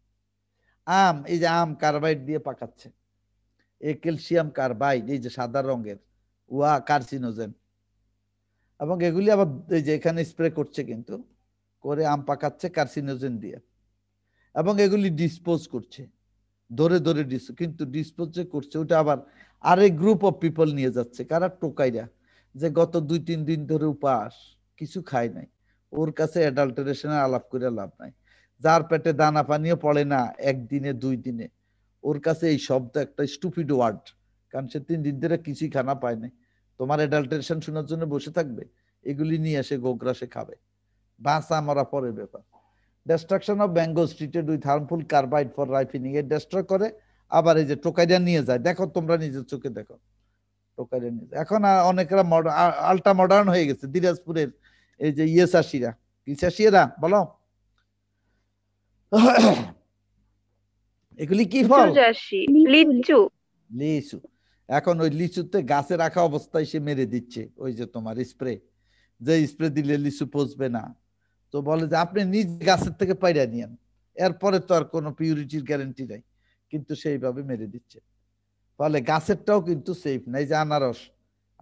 আম, এই যে আম কার্বাইড দিয়ে পাকাচ্ছে, এই ক্যালসিয়াম কার্বাইড, এই যে সাদা রঙের, ওয়া কার্সিনোজেন। এবং এগুলি আবার এই যে এখানে স্প্রে করছে, কিন্তু করে আম পাকাচ্ছে কার্সিনোজেন দিয়ে, এবং এগুলি ডিসপোজ করছে, ধরে ধরে কিন্তু ডিসপোজ যে করছে ওটা আবার আরেক গ্রুপ অফ পিপল নিয়ে যাচ্ছে, কারা? টোকাইরা, যে গত 2-3 দিন ধরে উপাস, কিছু খায় নাই, ওর কাছে অ্যাডাল্টারেশনের আলাপ করে লাভ নাই। যার পেটে দানা পানিও পড়ে না একদিনে 2 দিনে, ওর কাছে এই শব্দ একটা স্টুপিড ওয়ার্ড, কারণ সে 3 দিন ধরে কিছুই খানা পায় নাই। তোমার অ্যাডাল্টারেশন শোনার জন্য বসে থাকবে, এগুলি নিয়ে এসে গোগ্রাসে খাবে, বাঁচা মরা পরের ব্যাপার। Destruction of mangoes treated with harmful carbide for ripening, এ ডিস্ট্রয় করে। আবার এই যে টোকাইডা নিয়ে যায়, দেখো তোমরা নিজের চোখে দেখো টোকাইডা নিয়ে যায়। এখন অনেকরা আল্ট্রা মডার্ন হয়ে গেছে, দিনাজপুরের এই যে চাষিরা, কি চাষিরা বলো, এগুলি কি ফল? লিচু। লিচু। এখন ওই লিচুতে গাছে রাখা অবস্থায় সে মেরে দিচ্ছে, ওই যে তোমার স্প্রে, যে স্প্রে দিলে লিচু পচবে না। তো বলে যে আপনি নিজ গাছের থেকে পাইরা নিয়েন, এরপরে তো আর কোনো পিউরিটির গ্যারান্টি নাই, কিন্তু সেইভাবে মেরে দিচ্ছে। ফলে গাছেরটাও কিন্তু সেফ নাই। যে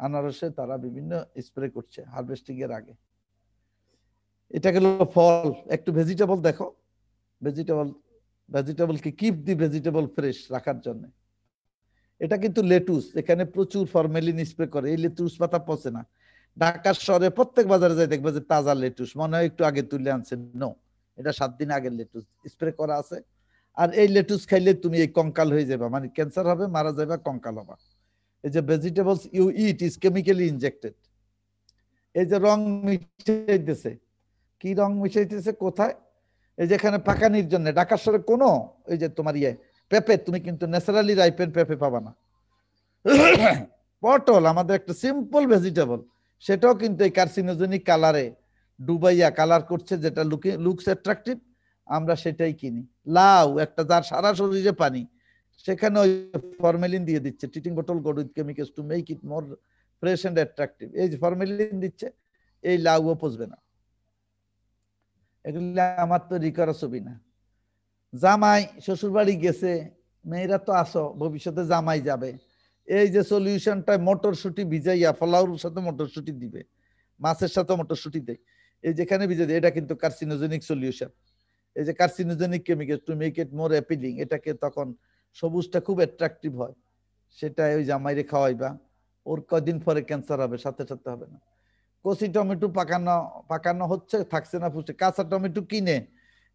আনারসে তারা বিভিন্ন স্প্রে করছে হারভেস্টিং এর আগে। এটা গেল ফল। একটু ভেজিটেবল দেখো, ভেজিটেবল কি কিপ দি ভেজিটেবল ফ্রেশ রাখার জন্য। এটা কিন্তু লেটুস, এখানে প্রচুর ফরমেলিন স্প্রে করে, এই লেটুস পাতা পচে না। ঢাকার শহরে প্রত্যেক বাজারে যাই দেখবে যে তাজা লেটুস, মনে হয় একটু আগে তুলে আনছে, নো, এটা 7 দিন আগের লেটুস, স্প্রে করা আছে। আর এই লেটুস খাইলে তুমি এই কঙ্কাল হয়ে যাবে, মানে ক্যান্সার হবে, মারা যাবে, কঙ্কাল হবা। এই যে vegetables you eat is chemically injected. এই যে রং মিশাইতেছে, কি রং মিশাইতেছে কোথায়? এই যেখানে পাকানির জন্য ঢাকার শহরে কোনো এই যে তোমার পেঁপে, তুমি কিন্তু ন্যাচারালি রাইপেন পেঁপে পাবা না। পটল আমাদের একটা সিম্পল ভেজিটেবল, সেটাও কিন্তু এই কার্সিনোজেনিক কালারে ডুবাইয়া কালার করছে, যেটা লুকস অ্যাট্রাকটিভ, আমরা সেটাই কিনি। লাউ একটা, যার সারা শরীরে পানি, সেখানে ওই ফরমেলিন দিয়ে দিচ্ছে, treating bottle gourd with chemicals to make it more fresh and attractive. এই যে ফরমেলিন দিচ্ছে, এই লাউও পচবে না। এগুলো আমার তৈরি করা ছবি না। জামাই শ্বশুর বাড়ি গেছে, মেয়েরা তো আসো, ভবিষ্যতে জামাই যাবে, এই যে সলিউশনটা মটরশুটি ভিজাইয়া, ফলাউর সাথে মটরশুটি দিবে, মাছের সাথে মটরশুটি দেয়, এই যেখানে ভিজে দেয়, এটা কিন্তু কার্সিনোজেনিক সলিউশন। এই যে carcinogenic chemical two make it more appealing, এটাকে তখন সবুজটা খুব অ্যাট্রাকটিভ হয়, সেটা ওই জামাইরে খাওয়াইবা, ওর কদিন পরে ক্যান্সার হবে, সাথে সাথে হবে না। কচি টমেটো পাকানো হচ্ছে, থাকছে না ফুটে, কাঁচা টমেটো কিনে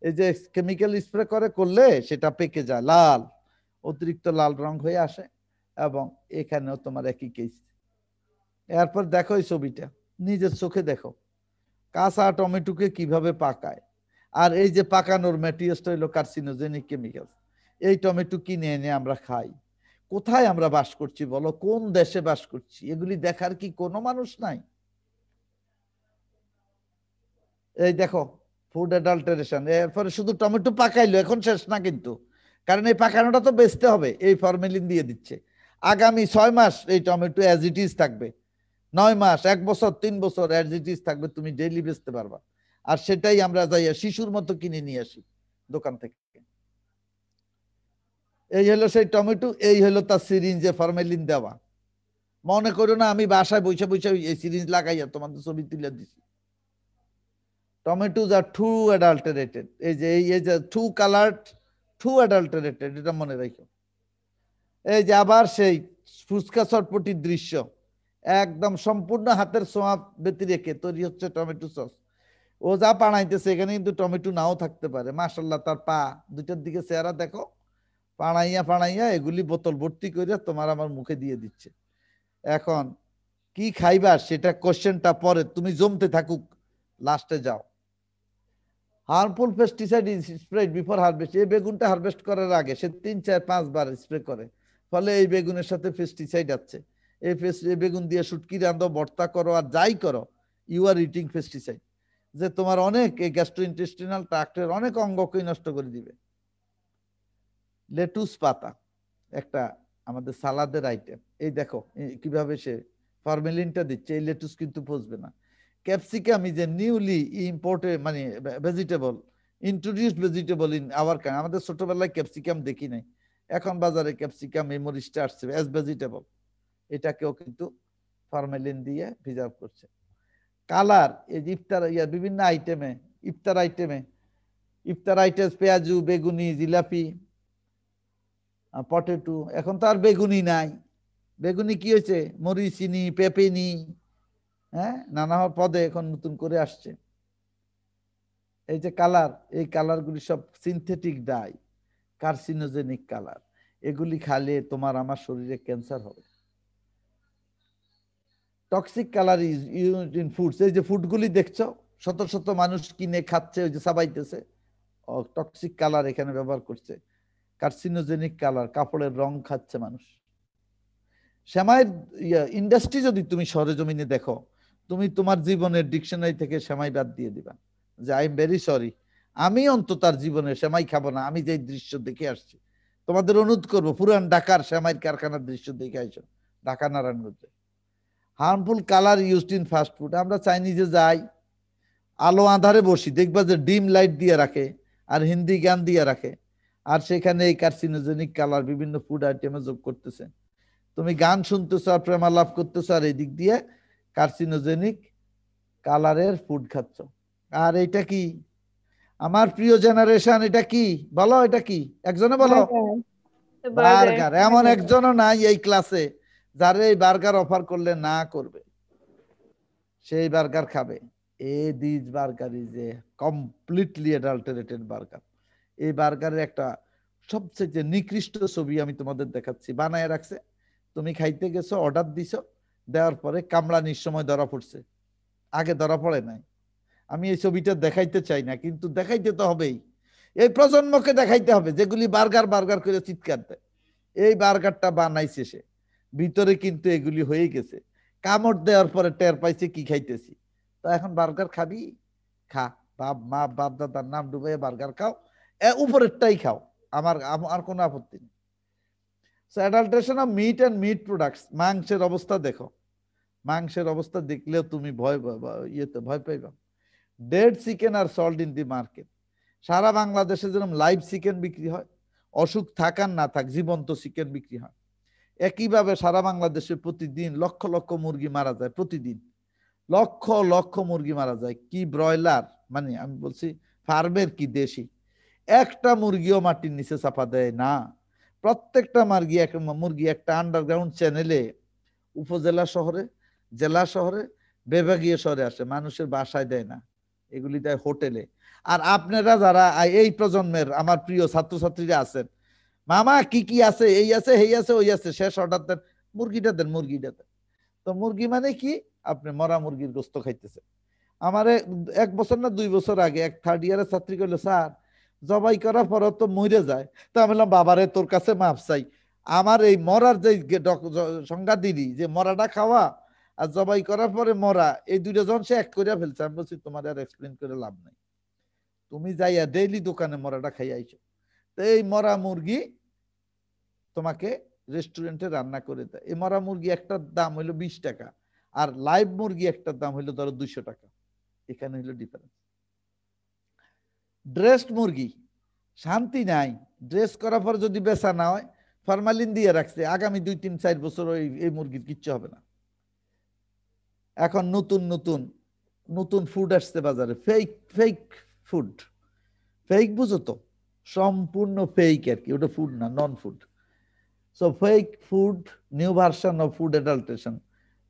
এই যে কেমিক্যাল স্প্রে করলে সেটা পেকে যায়, লাল, অতিরিক্ত লাল রং হয়ে আসে। এবং এখানেও তোমার একই কেস। এরপর দেখো এই ছবিটা, নিজের চোখে দেখো কাঁচা টমেটোকে কিভাবে পাকায়। আর এই যে পাকানোর ম্যাটেরিয়ালটা হলো কার্সিনোজেনিক কেমিক্যাল। এই টমেটো কিনে এনে আমরা খাই। কোথায় আমরা বাস করছি বলো, কোন দেশে বাস করছি? এগুলি দেখার কি কোনো মানুষ নাই? এই দেখো ফুড অ্যাডাল্টারেশন। এরপরে শুধু টমেটো পাকাইলো, এখন শেষ না কিন্তু, কারণ এই পাকানোটা তো বেচতে হবে, এই ফরমেলিন দিয়ে দিচ্ছে। আগামী 6 মাস এই টমেটো অ্যাজ ইট ইজ থাকবে, 9 মাস, 1 বছর, 3 বছর অ্যাজ ইট ইজ থাকবে, তুমি ডেইলি বেচতে পারবা। আর সেটাই আমরা যাইয়া শিশুর মতো কিনে নিয়ে আসি দোকান থেকে। এই হলো সেই টমেটো, এই হলো তার সিরিঞ্জে ফরমেলিন দেওয়া। মনে করো না আমি বাসায় বসে বসে এই সিরিঞ্জ লাগাইয়া তোমাদের ছবি তুলে দিছি। টমেটোজ আর টু অ্যাডাল্টারেটেড, এই যে টু কালার্ড, টু অ্যাডাল্টারেটেড, এটা মনে রাখো। এই যে আবার সেই ফুচকা চটপটির দৃশ্য, একদম সম্পূর্ণ হাতের ছোঁয়া ব্যতি রেখে তৈরি হচ্ছে টমেটো সস। ও যা পাড়াইতেছে এখানে কিন্তু টমেটো নাও থাকতে পারে। মাশাল্লাহ, তার পা দুইটার দিকে চেহারা দেখো, পাড়াইয়া এগুলি বোতল ভর্তি করে তোমার আমার মুখে দিয়ে দিচ্ছে। এখন কি খাইবা সেটা কোশ্চেনটা পরে, তুমি জমতে থাকুক, লাস্টে যাও। Harmful pesticide is spread before harvest. এই বেগুনটা হারভেস্ট করার আগে সে 3, 4, 5 বার স্প্রে করে, ফলে এই বেগুনের সাথে পেস্টিসাইড আছে। এই বেগুন দিয়ে শুটকি রাঁধো, ভর্তা করো, আর যাই করো, ইউ আর ইটিং পেস্টিসাইড, যে তোমার অনেক এই গ্যাস্ট্রোইন্টেস্টিনাল ট্রাক্টের অনেক অঙ্গকেই নষ্ট করে দিবে। লেটুস পাতা একটা আমাদের সালাদের আইটেম, এই দেখো কিভাবে সে ফরমেলিনটা দিচ্ছে, এই লেটুস কিন্তু পচবে না। Capsicum is a newly imported, মানে vegetable, introduced vegetable in our country. আমাদের ছোটবেলায় ক্যাপসিকাম দেখি নাই, এখন বাজারে ক্যাপসিকাম এই মরিচটা আসছে অ্যাজ ভেজিটেবল, এটাকেও কিন্তু ফরমেলিন দিয়ে প্রিজার্ভ করছে। কালার, এই যে বিভিন্ন আইটেমে, ইফতার আইটেম, পেঁয়াজু, বেগুনি, জিলাপি, পটেটো। এখন তো আর বেগুনি নাই, বেগুনি কি হয়েছে, মরিচিনি, পেঁপেনি, হ্যাঁ, নানা পদে এখন নতুন করে আসছে। এই যে কালার, এই কালারগুলি সব সিনথেটিক ডাই, কার্সিনোজেনিক কালার। এগুলি খালে তোমার আমার শরীরে ক্যান্সার হবে। Toxic colour is used in foods. এই যে ফুডগুলি দেখছো, শত শত মানুষ কিনে খাচ্ছে, ওই যে সাবাইতেছে, টক্সিক কালার এখানে ব্যবহার করছে, কার্সিনোজেনিক কালার, কাপড়ের রং খাচ্ছে মানুষ। সেমাইয়ের ইন্ডাস্ট্রি যদি তুমি সরেজমিনে দেখো, তুমি তোমার জীবনের ডিকশনারি থেকে সেমাই বাদ দিয়ে দিবা, যে আই এম ভেরি সরি, আমি অন্তত তার জীবনে সেমাই খাবো না। আমি যে দৃশ্য দেখে আসছি, তোমাদের অনুরোধ করবো পুরান ঢাকার সেমাইয়ের কারখানার দৃশ্য দেখে আইসো, ঢাকা নারায়ণগঞ্জে। Harmful colour used in fast food. আমরা চাইনিজে যাই, আলো আঁধারে বসি, দেখবা যে ডিম লাইট দিয়ে রাখে আর হিন্দি গান দিয়ে রাখে, আর সেখানে এই কার্সিনোজেনিক কালার বিভিন্ন ফুড আইটেমে যোগ করতেছে। তুমি গান শুনতেছো আর প্রেমালাপ করতেছো, আর এই দিক দিয়ে কার্সিনোজেনিক কালারের ফুড খাচ্ছ। আর এটা কি আমার প্রিয় জেনারেশন, এটা কি বলো, এটা কি একজনে বলো? বার্গার। এমন একজনও নাই এই ক্লাসে যারা এই বার্গার অফার করলে না করবে, সেই বার্গার খাবে। This burger is a completely adulterated burger. এই বার্গারের একটা সবচেয়ে নিকৃষ্ট ছবি আমি তোমাদের দেখাচ্ছি, বানায় রাখছে। তুমি খাইতে গেছো, অর্ডার দিছো, দেওয়ার পরে কামড়ানির সময় ধরা পড়ছে, আগে ধরা পড়ে নাই। আমি এই ছবিটা দেখাইতে চাই না, কিন্তু দেখাইতে তো হবেই। এই প্রজন্মকে দেখাইতে হবে যেগুলি বার্গার বার্গার করে চিৎকার দেয়। এই বার্গারটা বানাইছে সে, ভিতরে কিন্তু এগুলি হয়ে গেছে। কামড় দেওয়ার পরে টের পাইছে কি খাইতেছি। তো এখন বার্গার খাবি, খা, বাপ মা বাপ দাদার নাম ডুবে বার্গার খাও, উপরেরটাই খাও, আমার কোনো আপত্তি নেই। So adulteration of meat and meat products. মাংসের অবস্থা দেখো, মাংসের অবস্থা দেখলেও তুমি ভয় পাইবা। Dead chicken are sold in the market. সারা বাংলাদেশে যেরকম লাইভ চিকেন বিক্রি হয়, অসুখ থাকার না থাক জীবন্ত চিকেন বিক্রি হয়, একইভাবে সারা বাংলাদেশে প্রতিদিন লক্ষ লক্ষ মুরগি মারা যায়। প্রতিদিন লক্ষ লক্ষ মুরগি মারা যায়। কি ব্রয়লার, মানে আমি বলছি ফার্মের কি দেশি, একটা মুরগিও মাটির নিচে চাপা দেয় না। প্রত্যেকটা মুরগি একটা আন্ডারগ্রাউন্ড চ্যানেলে উপজেলা শহরে, জেলা শহরে, বিভাগীয় শহরে আসে, মানুষের বাসায় দেয় না, এগুলি দেয় হোটেলে। আর আপনারা যারা এই প্রজন্মের আমার প্রিয় ছাত্রছাত্রীরা আছেন, মামা কি কি আছে, এই আছে, এই আছে, ওই আছে, শেষ অর্ডার দেন, মুরগিটা দেন, মুরগিটা দেন। তো মুরগি মানে কি, আপনি মরা মুরগির গোস্ত খাইতেছে। আমার 1 বছর না 2 বছর আগে এক 3rd ইয়ারের ছাত্রী কইলো, স্যার জবাই করার পর তো মরে যায়। তো আমি বললাম, বাবারে তোর কাছে মাপ চাই, আমার এই মরার যে সংজ্ঞা দিলি যে মরাটা খাওয়া আর জবাই করার পরে মরা, এই দুইটা জন সে এক করিয়া ফেলছে। আমি বলছি তোমার আর এক্সপ্লেন করে লাভ নাই, তুমি যাইয়া ডেইলি দোকানে মরাটা খাই আইছো। তো এই মরা মুরগি তোমাকে রেস্টুরেন্টে রান্না করে দেয়। এই মরা মুরগি একটার দাম হইলো 20 টাকা, আর লাইভ মুরগি একটার দাম হইলো ধরো 200 টাকা। এখানে হইলো ডিফারেন্স। ড্রেসড মুরগি শান্তি নাই, ড্রেস করার পর যদি বেচা না হয়, ফরমালিন দিয়ে রাখছে, আগামী 2-3-4 বছর এই মুরগির কিচ্ছু হবে না। এখন নতুন নতুন নতুন ফুড আসছে বাজারে, ফেক ফেক ফুড। ফেক বুঝো তো, সম্পূর্ণ ফেক আর কি, ওটা ফুড না, নন food. So fake food, new version of food adulteration,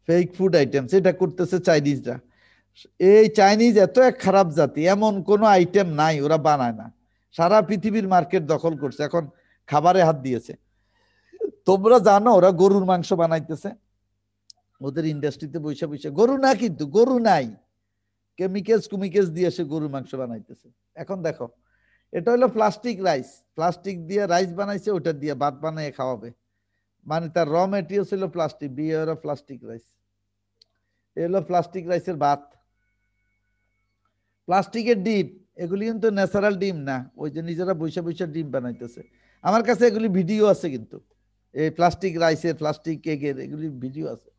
fake food items, এটা করতেছে চাইনিজরা। এই চাইনিজ এত এক খারাপ জাতি, এমন কোনো আইটেম নাই ওরা বানায় না। সারা পৃথিবীর মার্কেট দখল করছে, এখন খাবারে হাত দিয়েছে। তোমরা জানো ওরা গরুর মাংস বানাইতেছে ওদের ইন্ডাস্ট্রিতে বৈশা বৈশা। গরু না, কিন্তু গরু নাই, কেমিক্যালস দিয়ে সে গরুর মাংস বানাইতেছে। এখন দেখো, এটা হলো প্লাস্টিক রাইস, প্লাস্টিক দিয়ে রাইস বানাইছে, ওটা দিয়ে ভাত বানিয়ে খাওয়াবে, মানে তার র মেটেরিয়ালস হলো প্লাস্টিক, প্লাস্টিক রাইস। এ হলো প্লাস্টিক রাইসের ভাত। প্লাস্টিকের ডিম, এগুলি কিন্তু ন্যাচারাল ডিম না, ওই যে নিজেরা বৈশা বৈশা ডিম বানাইতেছে। আমার কাছে এগুলি ভিডিও আছে, কিন্তু এই প্লাস্টিক রাইসের, প্লাস্টিক কেকের এগুলি ভিডিও আছে।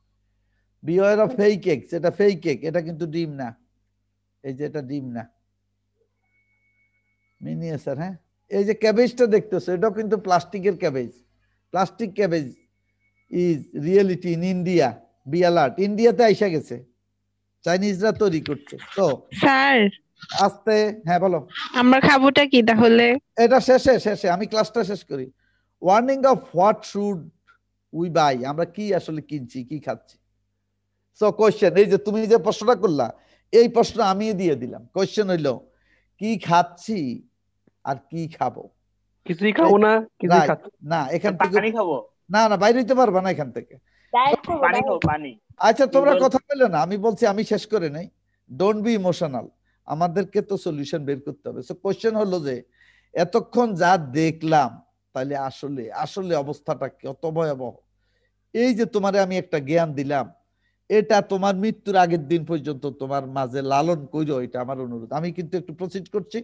বিওয়ার অফ ফেক কেক, এটা ফেক কেক, এটা কিন্তু ডিম না। এই যে এটা ডিম না, মিনিয়েচার। হ্যাঁ, এই যে ক্যাবেজটা দেখতেছো, এটাও কিন্তু প্লাস্টিকের cabbage. Plastic cabbage is reality in India. Be alert, ইন্ডিয়াতে আইসা গেছে, চাইনিজরা তৈরি করছে। তো স্যার আস্তে, হ্যাঁ বলো। আমরা খাবোটা কি তাহলে? এটা শেষে আমি ক্লাসটা শেষ করি। Warning of what should we by, আমরা কি আসলে কিনছি, কি খাচ্ছি। সো কোশ্চেন, এই যে তুমি যে প্রশ্নটা করলা, এই প্রশ্ন আমি দিয়ে দিলাম। কোশ্চেন হইলো কি খাচ্ছি আর কি খাবো। কিছুই খাবো না, কিছুই খাচ্ছি না, এখান থেকে পানি খাবো। না বাইরে হইতে পারবা না এখান থেকে। পানি খাবো, পানি। আচ্ছা তোমরা কথা বললে না, আমি বলছি, আমি শেষ করে নাই। Don't be emotional. আমাদেরকে তো সলিউশন বের করতে হবে। সো কোশ্চেন হলো যে এতক্ষণ যা দেখলাম তাহলে আসলে আসলে অবস্থাটা কত ভয়াবহ। এই যে তোমারে আমি একটা জ্ঞান দিলাম, এটা তোমার মৃত্যুর আগের দিন পর্যন্ত তোমার মাঝে লালন কইরো, এটা আমার অনুরোধ। আমি কিন্তু একটু প্রসিড করছি,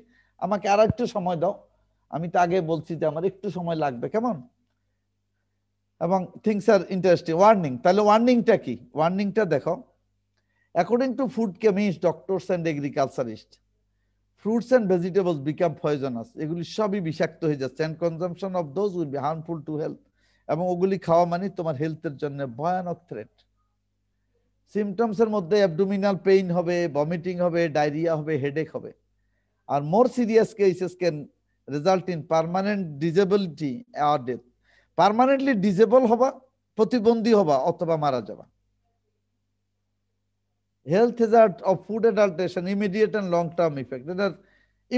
আমাকে আর একটু সময় দাও। আমি তো আগে বলছি যে আমার একটু সময় লাগবে, কেমন? এবং থিংস আর ইন্টারেস্টিং। ওয়ার্নিং, তাহলে ওয়ার্নিংটা কি? ওয়ার্নিংটা দেখো, according to food chemist, doctors and agriculturist, fruits and vegetables become poisonous. এগুলি সবই বিষাক্ত হয়ে যাচ্ছে, and consumption of those will be harmful to health. এবং ওগুলি খাওয়া মানে তোমার হেলথের জন্য ভয়ানক থ্রেট। সিমটমস এর মধ্যে অ্যাবডোমিনাল পেইন হবে, ভমিটিং হবে, ডায়রিয়া হবে, হেডেক হবে। আর more serious cases can result in permanent disability or death. Permanently disable হবা, প্রতিবন্ধী হবা, অথবা মারা যাবা। Health hazard of food adulteration, immediate and long term effect. এটার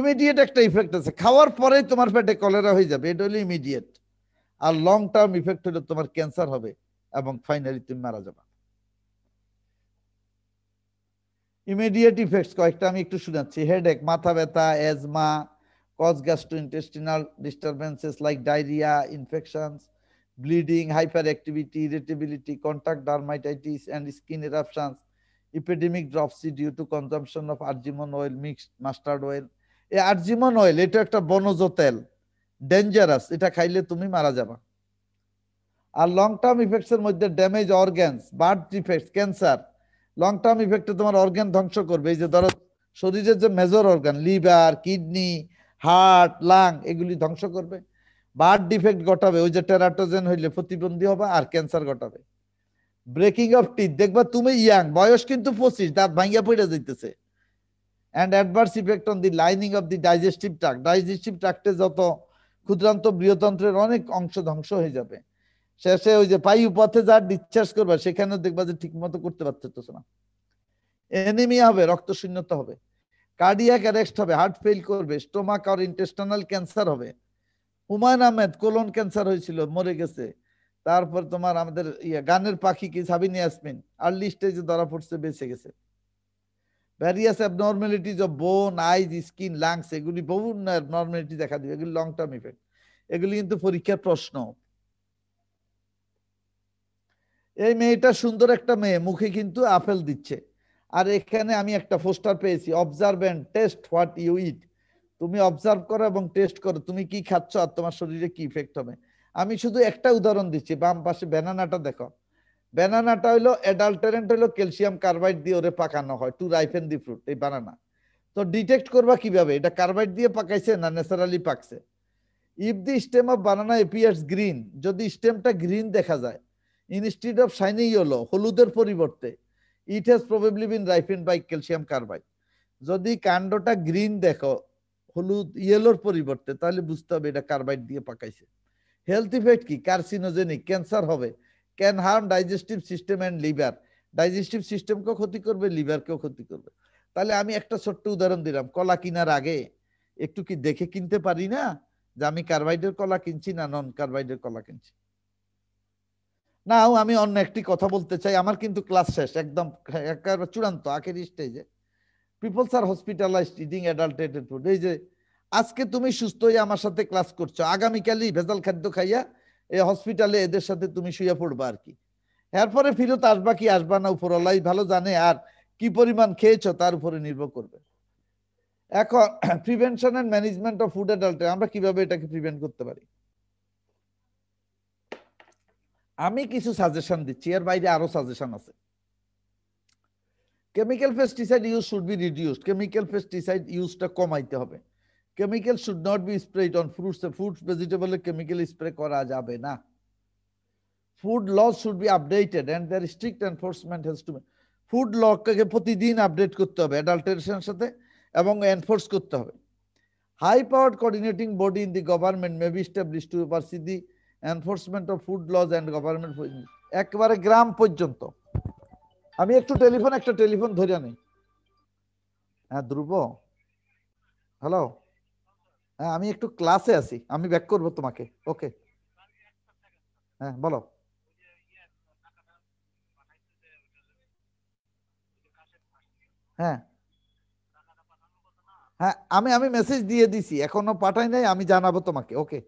ইমিডিয়েট একটা ইফেক্ট আছে, খাওয়ার পরেই তোমার পেটে কলেরা হয়ে যাবে, এটা হলো ইমিডিয়েট। আর লং টার্ম ইফেক্ট হলো তোমার ক্যান্সার হবে এবং ফাইনালি তুমি মারা যাবা। ইমিডিয়েট ইফেক্টস কয়েকটা আমি একটু শোনাচ্ছি। হেডেক, মাথা ব্যথা, asthma, cause gastrointestinal disturbances like diarrhoea, infections, bleeding, hyper activity, irritability, contact dermatitis and skin eruptions, epidemic dropsy due to consumption of argemon oil, mixed mustard oil. এই আরজিমন অয়েল এটা একটা বনজ তেল, ডেঞ্জারাস, এটা খাইলে তুমি মারা যাবা। আর লং টার্ম ইফেক্টস এর মধ্যে damage organs, birth defects, cancer. Long term ইফেক্টে তোমার অর্গান ধ্বংস করবে। এই যে ধরো শরীরের যে major organ, liver, kidney, heart, lung, এগুলি ধ্বংস করবে। বার্থ ডিফেক্ট ঘটাবে, ওই যে টেরাটোজেন হইলে প্রতিবন্ধী হবে, আর ক্যান্সার ঘটাবে। ব্রেকিং অফ টিথ, দেখবা তুমি ইয়াং, বয়স কিন্তু 25, দাঁত ভাঙ্গিয়া পড়ে যাইতেছে। And adverse effect on the lining of the digestive tract, digestive ট্রাক্টে যত ক্ষুদ্রান্ত বৃহতন্ত্রের অনেক অংশ ধ্বংস হয়ে যাবে। শেষে ওই যে পায়ু পথে যা ডিসচার্জ করবা সেখানেও দেখবা যে ঠিক মতো করতে পারতেছ না। এনিমিয়া হবে, রক্তশূন্যতা হবে, কার্ডিয়াক অ্যারেস্ট হবে, হার্ট ফেল করবে, স্টোমাক আর ইন্টেস্টাইনাল ক্যান্সার হবে। হুমায়ুন আহমেদ কোলন ক্যান্সার হয়েছিল, মরে গেছে। তারপর তোমার আমাদের গানের পাখি কি সাবিনা ইয়াসমিন আর্লি স্টেজে ধরা পড়ছে, বেঁচে গেছে। ভ্যারিয়াস অ্যাবনর্মালিটিজ অফ বোন, আইজ, স্কিন, লাংস, এগুলি বহু নর্মালিটি দেখা দিবে, এগুলি লং টার্ম ইফেক্ট। এগুলি কিন্তু পরীক্ষার প্রশ্ন। এই মেয়েটা সুন্দর একটা মেয়ে, মুখে কিন্তু আপেল দিচ্ছে। আর এখানে আমি একটা পোস্টার পেয়েছি, observe and test what you eat. তুমি অবজার্ভ করো এবং টেস্ট করো তুমি কি খাচ্ছ আর তোমার শরীরে কি ইফেক্ট হবে। আমি শুধু একটা উদাহরণ দিচ্ছি, বাম পাশে ব্যানানাটা দেখো। ব্যানানাটা হইলো অ্যাডাল্টারেন্ট, হইলো ক্যালসিয়াম কার্বাইড দিয়ে ওরে পাকানো হয় টু রাইপেন দি ফ্রুট, এই বানানা। তো ডিটেক্ট করবা কিভাবে এটা কার্বাইড দিয়ে পাকাইছে না ন্যাচারালি পাকছে। If the stem of banana appears green, যদি স্টেমটা গ্রিন দেখা যায়, ইনস্টিড অফ শাইনিং ইয়েলো, হলুদের পরিবর্তে, it has probably been ripened by calcium carbide. যদি কাণ্ডটা গ্রিন দেখো হলুদ ইয়েলোর পরিবর্তে, তাহলে বুঝতে হবে এটা কার্বাইড দিয়ে পাকাইছে। হেলথ ইফেক্ট কি? কার্সিনোজেনিক, ক্যান্সার হবে, can harm digestive system and liver, digestive সিস্টেমকেও ক্ষতি করবে, লিভারকেও ক্ষতি করবে। তাহলে আমি একটা ছোট্ট উদাহরণ দিলাম, কলা কেনার আগে একটু কি দেখে কিনতে পারি না যে আমি কার্বাইডের কলা কিনছি না নন কার্বাইডের কলা কিনছি। নাও আমি অন্য একটি কথা বলতে চাই, আমার কিন্তু ক্লাস শেষ, একদম একেবারে চূড়ান্ত আখেরি স্টেজে। Peoples are hospitalised eating adulterated food. এই যে আজকে তুমি সুস্থ হয়ে আমার সাথে ক্লাস করছো, আগামীকালই ভেজাল খাদ্য খাইয়া এই হসপিটালে এদের সাথে তুমি শুয়ে পড়বা আর কি। এরপরে ফিরত আসবা কি আসবা না উপরওয়ালাই ভালো জানে, আর কি পরিমাণ খেয়েছো তার উপরে নির্ভর করবে। এখন prevention and management of food adulteration, আমরা কিভাবে এটাকে প্রিভেন্ট করতে পারি? আমি কিছু সাজেশন দিচ্ছি, এর বাইরে আরো সাজেশন আছে। Chemical pesticide use should be reduced, chemical pesticide ইউজটা কমাইতে হবে। Chemical should not be spread on fruits, fruits ভেজিটেবলে কেমিক্যাল স্প্রে করা যাবে না। Food laws should be updated and their strict enforcement has to be. Food লকে প্রতিদিন update করতে হবে অ্যাডাল্টারেশনের সাথে এবং এনফোর্স করতে হবে। High powered coordinating body in the government may be established to oversee the enforcement of food laws and government, একেবারে গ্রাম পর্যন্ত। আমি একটু একটা টেলিফোন ধরে নেই। হ্যাঁ ধ্রুব, হ্যালো, হ্যাঁ আমি একটু ক্লাসে আছি, আমি ব্যাক করবো তোমাকে। ওকে, হ্যাঁ বলো। হ্যাঁ হ্যাঁ, আমি আমি মেসেজ দিয়ে দিছি, এখনো পাঠাই নাই, আমি জানাবো তোমাকে। ওকে,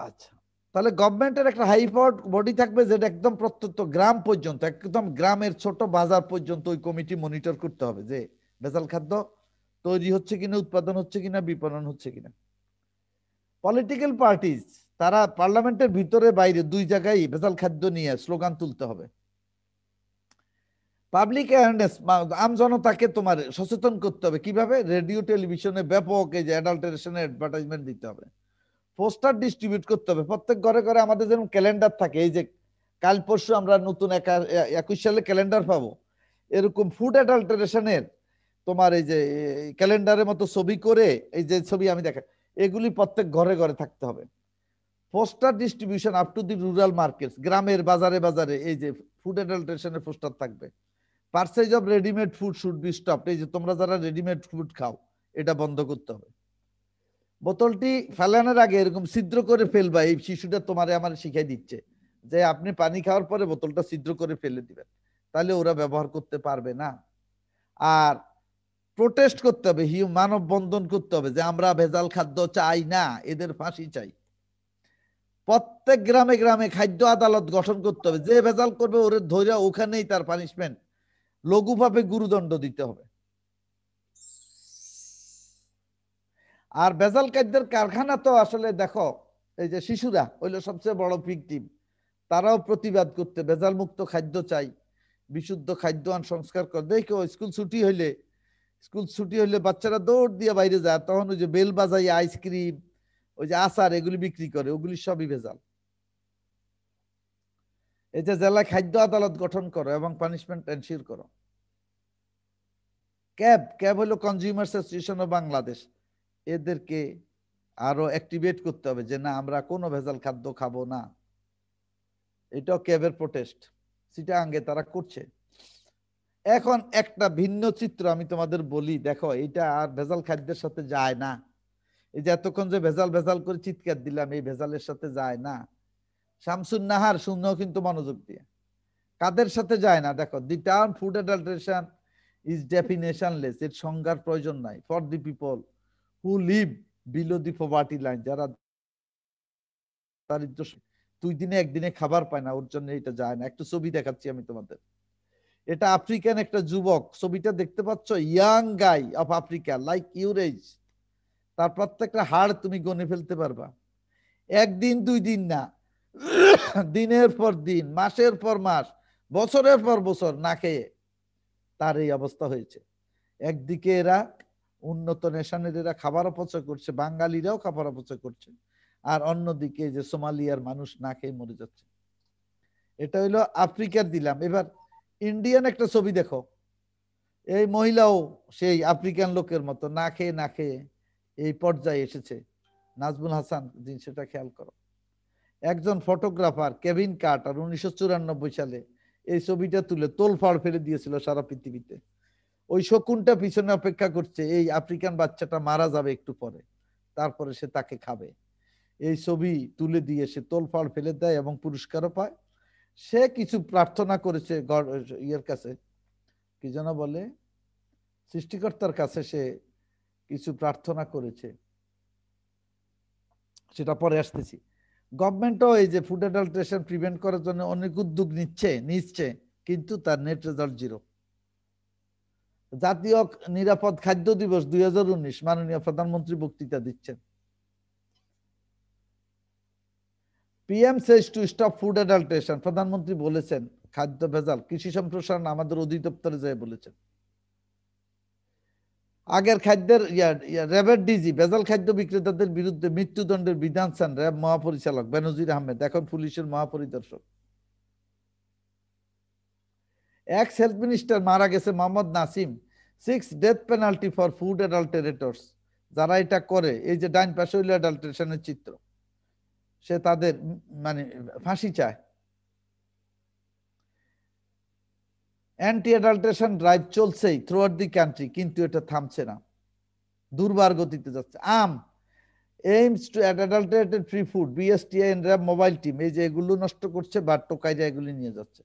আচ্ছা। তাহলে গভর্নমেন্টের একটা হাই পাওয়ার বডি থাকবে, যেটা একদম প্রত্যন্ত গ্রাম পর্যন্ত, একদম গ্রামের ছোট বাজার পর্যন্ত ওই কমিটি মনিটর করতে হবে যে ভেজাল খাদ্য তৈরি হচ্ছে কিনা, উৎপাদন হচ্ছে কিনা, বিপণন হচ্ছে কিনা। পলিটিক্যাল পার্টিজ, তারা পার্লামেন্টের ভিতরে বাইরে দুই জায়গায় ভেজাল খাদ্য নিয়ে স্লোগান তুলতে হবে। পাবলিক অ্যাওয়ারনেস, আম জনতাকে তোমার সচেতন করতে হবে। কিভাবে? রেডিও টেলিভিশনে ব্যাপক এই যে অ্যাডাল্টারেশনের অ্যাডভার্টাইজমেন্ট দিতে হবে, পোস্টার ডিস্ট্রিবিউট করতে হবে। প্রত্যেক ঘরে ঘরে আমাদের যেমন ক্যালেন্ডার থাকে, এই যে কাল পরশু আমরা নতুন 21 সালে ক্যালেন্ডার পাবো, এরকম ফুড অ্যাডাল্টারেশনের তোমার এই যে ক্যালেন্ডারের মতো ছবি করে, এই যে ছবি আমি দেখা, এগুলি প্রত্যেক ঘরে ঘরে থাকতে হবে। Poster distribution up to the rural markets, গ্রামের বাজারে বাজারে এই যে ফুড অ্যাডাল্টারেশনের পোস্টার থাকবে। Purchase of readymade food should be stopped, এই যে তোমরা যারা রেডিমেড ফুড খাও এটা বন্ধ করতে হবে। বোতলটি ফেলানোর আগে এরকম ছিদ্র করে ফেলবা, এই শিশুটা তোমারে আমার শিখাই দিচ্ছে যে আপনি পানি খাওয়ার পরে বোতলটা ছিদ্র করে ফেলে দিবেন, তাহলে ওরা ব্যবহার করতে পারবে না। আর প্রোটেস্ট করতে হবে, মানববন্ধন করতে হবে যে আমরা ভেজাল খাদ্য চাই না, এদের ফাঁসি চাই। প্রত্যেক গ্রামে গ্রামে খাদ্য আদালত গঠন করতে হবে, যে ভেজাল করবে ওরে ধরে ওখানেই তার পানিশমেন্ট, লঘুভাবে গুরুদণ্ড দিতে হবে। আর ভেজাল খাদ্যের কারখানা তো আসলে দেখো, এই যে শিশুরা হইলো সবচেয়ে বড় ভিকটিম, তারাও প্রতিবাদ করতে, ভেজাল মুক্ত খাদ্য চাই, বিশুদ্ধ খাদ্য আন সংস্কার কর। দেখো স্কুল ছুটি হইলে বাচ্চারা দৌড় দিয়ে বাইরে যায়, তখন ওই যে বেল বাজাই আইসক্রিম, ওই যে আচার এগুলি বিক্রি করে, ওগুলি সবই ভেজাল। এই যে জেলা খাদ্য আদালত গঠন করো এবং পানিশমেন্ট এনশিওর করো। ক্যাব হলো কনজিউমার অ্যাসোসিয়েশন অফ বাংলাদেশ, এদেরকে আরো অ্যাক্টিভেট করতে হবে যে না, আমরা কোনো ভেজাল খাদ্য খাবো না। এটাও ক্যাবের প্রোটেস্ট, চিটাগাঙ্গে তারা করছে। এখন একটা ভিন্ন চিত্র আমি তোমাদের বলি, দেখো এটা আর ভেজাল খাদ্যের সাথে যায় না। এই যে এতক্ষণ যে ভেজাল ভেজাল করে চিৎকার দিলাম, এই ভেজালের সাথে যায় না। শামসুন নাহার শুনলেও কিন্তু মনোযোগ দিয়ে, কাদের সাথে যায় না? দেখো, the term food adulteration is definitionless, এর সংজ্ঞার প্রয়োজন নাই। For the people who live below the poverty line, যারা দারিদ্র 2 দিনে 1 দিনে খাবার পায় না, ওর জন্য এটা যায় না। একটু ছবি দেখাচ্ছি আমি তোমাদের, এটা আফ্রিকান একটা যুবক, ছবিটা দেখতে পাচ্ছ, young guy of Africa like your age, তার প্রত্যেকটা হাড় তুমি গনে ফেলতে পারবা। 1 দিন 2 দিন না, দিনের পর দিন, মাসের পর মাস, বছরের পর বছর না খেয়ে তার এই অবস্থা হয়েছে। একদিকে এরা উন্নত নেশনের এরা খাবার অপচয় করছে, বাঙালিরাও খাবার অপচয় করছে, আর অন্যদিকে যে সোমালিয়ার মানুষ না খেয়ে মরে যাচ্ছে। এটা হইলো আফ্রিকার দিলাম। এবার ইন্ডিয়ান একটা ছবি দেখো, এই মহিলাও সেই আফ্রিকান লোকের মতো না খেয়ে না খেয়ে এই পর্যায়ে এসেছে। নাজমুল হাসান, জিনিসটা খেয়াল করো। একজন ফটোগ্রাফার কেভিন কার্টার 1994 সালে এই ছবিটা তুলে তোলফাড় ফেলে দিয়েছিল সারা পৃথিবীতে। ওই শকুনটা পিছনে অপেক্ষা করছে, এই আফ্রিকান বাচ্চাটা মারা যাবে একটু পরে, তারপরে সে তাকে খাবে। এই ছবি তুলে দিয়ে সে তোলফাড় ফেলে দেয় এবং পুরস্কারও পায়। সে কিছু প্রার্থনা করেছে ইয়ের কাছে, কি যেন বলে, সৃষ্টিকর্তার কাছে সে কিছু প্রার্থনা করেছে, সেটা পরে আসতেছি। গভর্নমেন্টও এই যে ফুড অ্যাডাল্টারেশন প্রিভেন্ট করার জন্য অনেক উদ্যোগ নিচ্ছে, কিন্তু তার নেট রেজাল্ট 0। জাতীয় নিরাপদ খাদ্য দিবস 2019 মাননীয় প্রধানমন্ত্রী বক্তৃতা দিচ্ছেন। PM says to stop food adulteration, প্রধানমন্ত্রী বলেছেন খাদ্য ভেজাল, কৃষি সম্প্রসারণ আমাদের অধিদপ্তরে যায় বলেছেন। আগের খাদ্যের র্যাবের ডিজি ভেজাল খাদ্য বিক্রেতাদের বিরুদ্ধে মৃত্যুদণ্ডের বিধান চান র্যাব মহাপরিচালক বেনজির আহমেদ, এখন পুলিশের মহাপরিদর্শক। এক্স হেলথ মিনিস্টার মারা গেছে Mohammad Nasim, 6 death penalty for food adulterators, যারা এটা করে, এই যে ডাইন পাশে হইল অ্যাডাল্টারেশনের চিত্র, সে তাদের মানে ফাঁসি চায়। অ্যান্টি অ্যাডাল্টারেশন ড্রাইভ চলছেই থ্রু আউট দি কান্ট্রি, কিন্তু এটা থামছে না, দুর্বার গতিতে যাচ্ছে। Aims to adulterated free food, BSTI and RAB mobile team এই যে এগুলো নষ্ট করছে বা টোকাইরা এগুলি নিয়ে যাচ্ছে।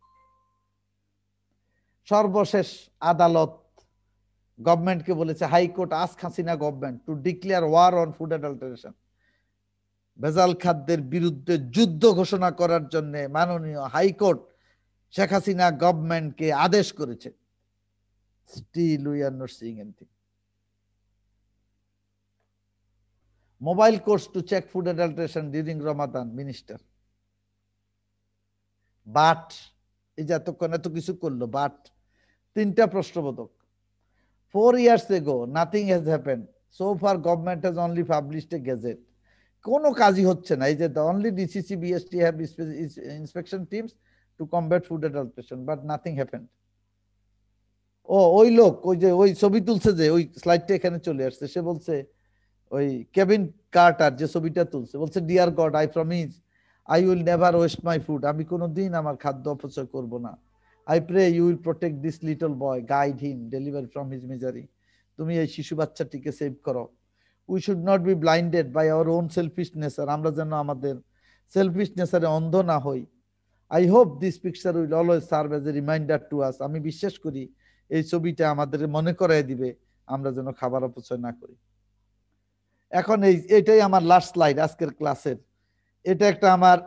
সর্বশেষ আদালত গভর্নমেন্টকে বলেছে high court ask Hasina government to declare war on food adulteration, ভেজাল খাদ্যের বিরুদ্ধে যুদ্ধ ঘোষণা করার জন্য মাননীয় হাইকোর্ট শেখ হাসিনা গভর্নমেন্টকে আদেশ করেছে। Still we are not seeing anything. Mobile courts to check food adulteration during Ramadan, minister. But এই যে এতক্ষণ এত কিছু করলো, বাট 3টা প্রশ্নবোধক। 4 years ago nothing has happened so far, government has only published a gazette, কোনো কাজই হচ্ছে না। এই যে the only DCC BST have inspection teams to combat food adulteration but nothing happened. ও ওই লোক ওই যে ওই ছবি তুলছে যে ওই স্লাইডটা এখানে চলে আসছে, সে বলছে ওই কেভিন কার্টার যে ছবিটা তুলছে বলছে dear God I promise I will never waste my food, আমি কোনোদিন আমার খাদ্য অপচয় করব না। I pray you will protect this little boy, guide him, deliver from his misery. তুমি এই শিশু বাচ্চাটিকে সেভ করো। We should not be blinded by our own selfishness, আর আমরা যেন আমাদের সেলফিশনেসে অন্ধ না হই। I hope this picture will always serve as a reminder to us. আমি বিশ্বাস করি এই ছবিটা আমাদের মনে করায় দিবে আমরা যেন খাবার অপচয় না করি। এখন এটাই আমার লাস্ট স্লাইড আজকের ক্লাসের। এটা একটা আমার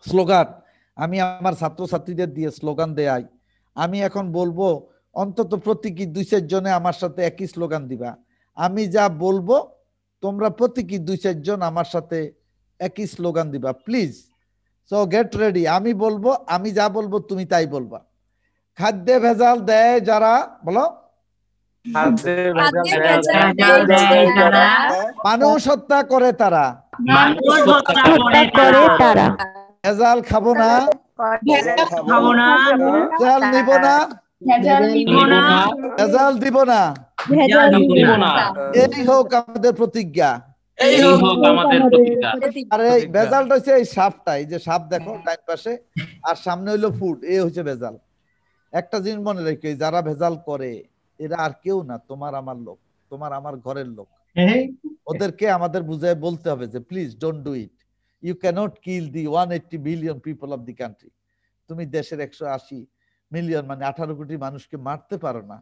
স্লোগান, আমি আমার ছাত্রছাত্রীদের দিয়ে স্লোগান দেয়াই। আমি এখন বলবো অন্তত প্রত্যেকে 2-4 জনে আমার সাথে একই স্লোগান দিবা। আমি যা বলবো তোমরা প্রত্যেকে 2-4 জন আমার সাথে একই স্লোগান দিবা প্লিজ। So get ready. আমি বলবো, আমি যা বলবো তুমি তাই বলবা। খাদ্যে ভেজাল দেয় যারা, বলো। মানুষ হত্যা করে তারা, ভেজাল খাবো না, ভেজাল নিব না, ভেজাল দিব না। এই হোক আমাদের প্রতিজ্ঞা। আর এই ভেজালটা হচ্ছে এই সাপটা, এই যে সাপ দেখো ডাইন পাশে, আর সামনে হইলো ফুড, এ হচ্ছে ভেজাল। একটা জিনিস মনে রেখো, যারা ভেজাল করে এরা আর কেউ না, তোমার আমার লোক, তোমার আমার ঘরের লোক। ওদেরকে আমাদের বুঝায় বলতে হবে যে please don't do it. You cannot kill the 180 billion people of the country. তুমি দেশের 180 মিলিয়ন মানে 18 কোটি মানুষকে মারতে পারো না।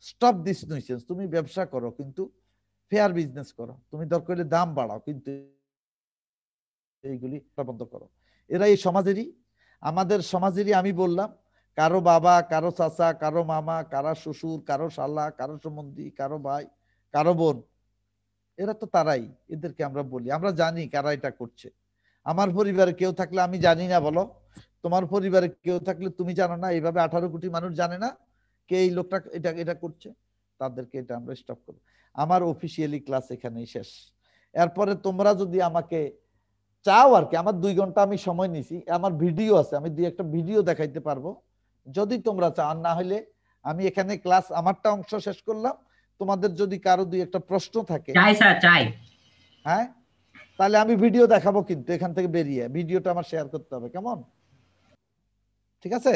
Stop this nuisance. তুমি ব্যবসা করো কিন্তু ফেয়ার বিজনেস করো, তুমি দরকার হলে দাম বাড়াও কিন্তু এইগুলি বন্ধ করো। এরা এই সমাজেরই, আমাদের সমাজেরই। আমি বললাম কারো বাবা, কারো চাচা, কারো মামা, কারো শ্বশুর, কারো শালা, কারো সম্বন্ধী, কারো ভাই, কারো বোন, এরা তো তারাই। এদেরকে আমরা বলি, আমরা জানি কারা এটা করছে। আমার পরিবারে কেউ থাকলে আমি জানি না, বলো। তোমার পরিবারে কেউ থাকলে তুমি জানো না, এইভাবে 18 কোটি মানুষ জানে না কে এই লোকটা এটা করছে। তাদেরকে এটা আমরা স্টপ করব। আমার অফিসিয়ালি ক্লাস এখানেই শেষ। এরপরে তোমরা যদি আমাকে চাও আর কি, আমার 2 ঘন্টা আমি সময় নিছি, আমার ভিডিও আছে, আমি 2-1টা ভিডিও দেখাইতে পারবো যদি তোমরা চাও। না হলে আমি এখানে ক্লাস আমারটা অংশ শেষ করলাম। তোমাদের যদি কারো 2-1টা প্রশ্ন থাকে, চাই স্যার চাই, হ্যাঁ, তাহলে আমি ভিডিও দেখাবো, কিন্তু এখান থেকে বেরিয়ে ভিডিওটা আমার শেয়ার করতে হবে, কেমন? ঠিক আছে?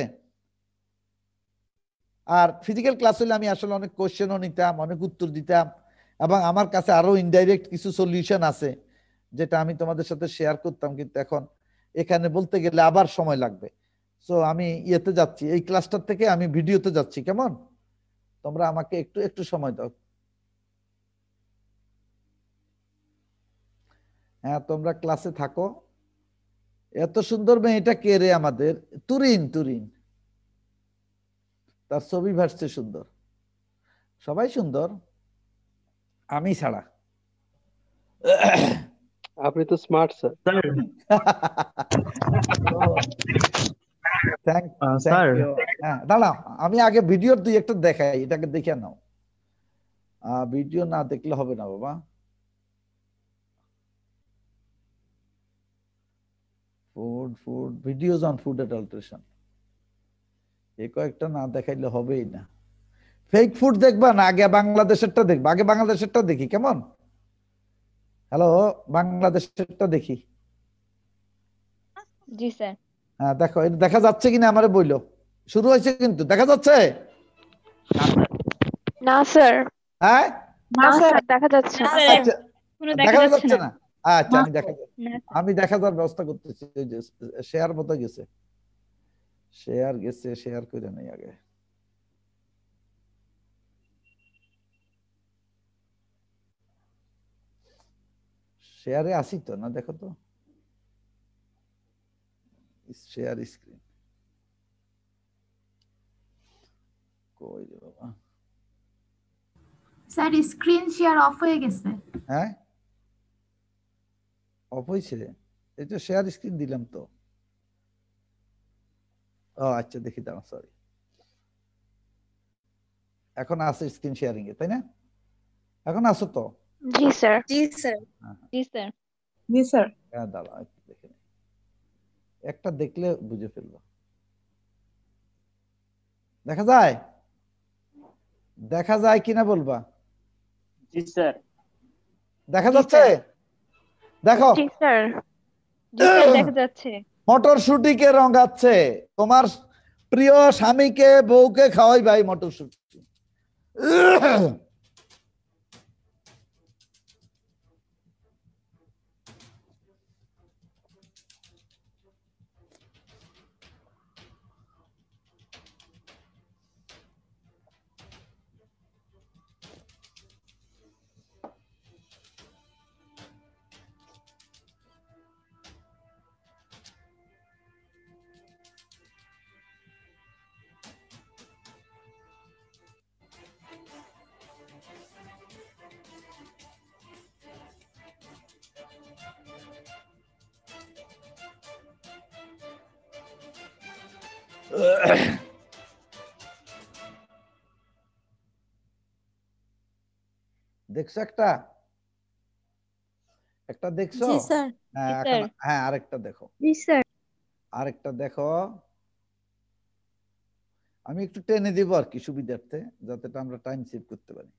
আর ফিজিক্যাল ক্লাস হলে আমি আসলে অনেক কোশ্চেনও নিতাম, অনেক উত্তর দিতাম, এবং আমার কাছে আরো ইনডাইরেক্ট কিছু সলিউশন আছে যেটা আমি তোমাদের সাথে শেয়ার করতাম, কিন্তু এখন এখানে বলতে গেলে আবার সময় লাগবে। সো আমি ইয়েতে যাচ্ছি, এই ক্লাসটার থেকে আমি ভিডিওতে যাচ্ছি, কেমন? তোমরা আমাকে একটু একটু সময় দাও। হ্যাঁ, তোমরা ক্লাসে থাকো। এত সুন্দর মেয়েটা কে রে আমাদের? তুরিন, তুরিন, তার ছবি ভাসছে সুন্দর। সবাই সুন্দর, আমি ছাড়া। আপনি তো স্মার্ট স্যার। স্যার হ্যাঁ, দাঁড়াও, আমি আগে ভিডিওর 2-1টা দেখাই, এটাকে দেখে নাও। ভিডিও না দেখলে হবে না বাবা। Food videos on food adulteration, এই কয়েকটা না দেখাইলে হবেই না। ফেক ফুড দেখবা না, আগে বাংলাদেশেরটা দেখবা। আগে বাংলাদেশেরটা দেখি, কেমন? হ্যালো, বাংলাদেশেরটা দেখি। জি স্যার। হ্যাঁ, দেখো, এটা দেখা যাচ্ছে কিনা আমারে বইলো। শুরু হয়েছে কিন্তু, দেখা যাচ্ছে? না স্যার, হ্যাঁ, না স্যার, দেখা যাচ্ছে না। আচ্ছা, কোনো দেখা দেখা যাচ্ছে যাচ্ছে না। না। আচ্ছা, না। আমি দেখাবার ব্যবস্থা করতেছি। এই যে শেয়ার মতো গেছে, শেয়ার গেছে, শেয়ার করে নেই আগে। শেয়ারে আসি তো না, দেখো তো শেয়ার স্ক্রিন কই রে বাবা। স্যার স্ক্রিন শেয়ার অফ হয়ে গেছে। হ্যাঁ অফ হয়েছে, এই তো শেয়ার স্ক্রিন দিলাম তো। ও আচ্ছা দেখি দাঁড়া, সরি। এখন আছে স্ক্রিন শেয়ারিং এ, তাই না? এখন আসো তো। জি স্যার। জি স্যার। জি স্যার। জি স্যার। হ্যাঁ দাঁড়া একটু দেখে নিই। একটা দেখলে বুঝে ফেলবো। দেখা যায়, দেখা যায় কিনা বলবা। জি স্যার। দেখা যাচ্ছে? দেখো জি স্যার। জি স্যার দেখা যাচ্ছে। মটরশুটিকে রঙাচ্ছে, তোমার প্রিয় স্বামীকে বউকে খাওয়াই ভাই মটরশুটি। দেখছো একটা, একটা দেখছো? জি স্যার। হ্যাঁ জি এখন স্যার। হ্যাঁ আরেকটা দেখো, জি স্যার। আরেকটা দেখো। আমি একটু টেনে দিব আর কি সুবিধার্থে, যাতে আমরা টাইম সেভ করতে পারি।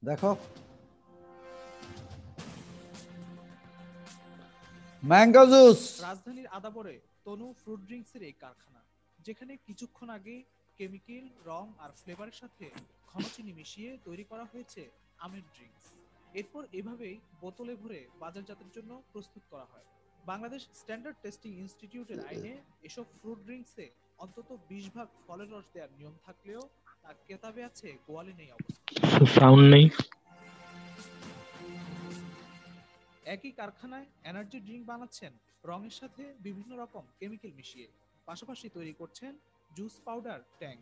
দেখো ম্যাঙ্গো জুস। রাজধানীর আদাবরে তনু ফ্রুট ড্রিঙ্কসের এই কারখানা, যেখানে কিছুক্ষণ আগে কেমিক্যাল, রং আর ফ্লেভারের সাথে ঘন চিনি মিশিয়ে তৈরি করা হয়েছে আমের ড্রিঙ্কস। এরপর এভাবেই বোতলে ভরে বাজারজাতের জন্য প্রস্তুত করা হয়। বাংলাদেশ স্ট্যান্ডার্ড টেস্টিং ইনস্টিটিউটের আইনে এসব ফ্রুট ড্রিঙ্কসে অন্তত 20 ভাগ ফলের রস দেওয়ার নিয়ম থাকলেও তার কেতাবে আছে গোয়ালে নেই অবস্থা। সাউন্ড নেই। একই কারখানায় এনার্জি ড্রিঙ্ক বানাচ্ছেন রঙের সাথে বিভিন্ন রকম কেমিক্যাল মিশিয়ে, পাশাপাশি তৈরি করছেন জুস পাউডার ট্যাঙ্ক।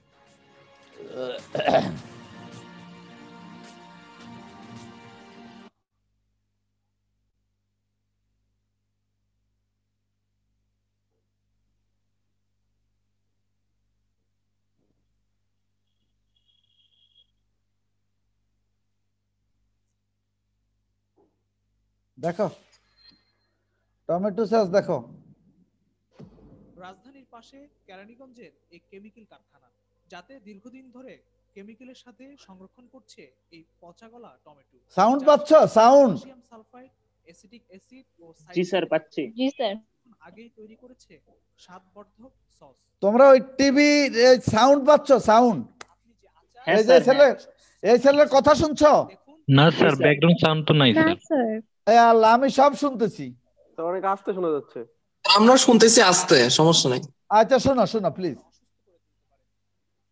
দেখো টমেটো সস দেখো। রাজধানীর পাশে কেরানীগঞ্জের এই কেমিক্যাল কারখানা, যাতে দীর্ঘদিন ধরে কেমিক্যালের সাথে সংরক্ষণ করছে এই পচাগলা টমেটো। সাউন্ড পাচ্ছ? Sound? Potassium sulphide, acetic acid ও জি স্যার পাচ্ছি। জি স্যার। আগেই তৈরি করেছে স্বাদবর্ধক সস। তোমরা ওই টিভি সাউন্ড পাচ্ছ? সাউন্ড? আপনি যে আচার, হ্যাঁ এই যে স্যার, ছেলে, এই ছেলের কথা শুনছো? দেখুন না স্যার, স্যার। ব্যাকগ্রাউন্ড সাউন্ড তো নাই না স্যার। স্যার। এই আল্লাহ, আমি সব শুনতেছি। তো অনেক আস্তে শোনা যাচ্ছে। আমরা শুনতেছি আস্তে, সমস্যা নাই। আচ্ছা শোনো শোনো প্লিজ। অসুস্থ করে তুলতে পারে।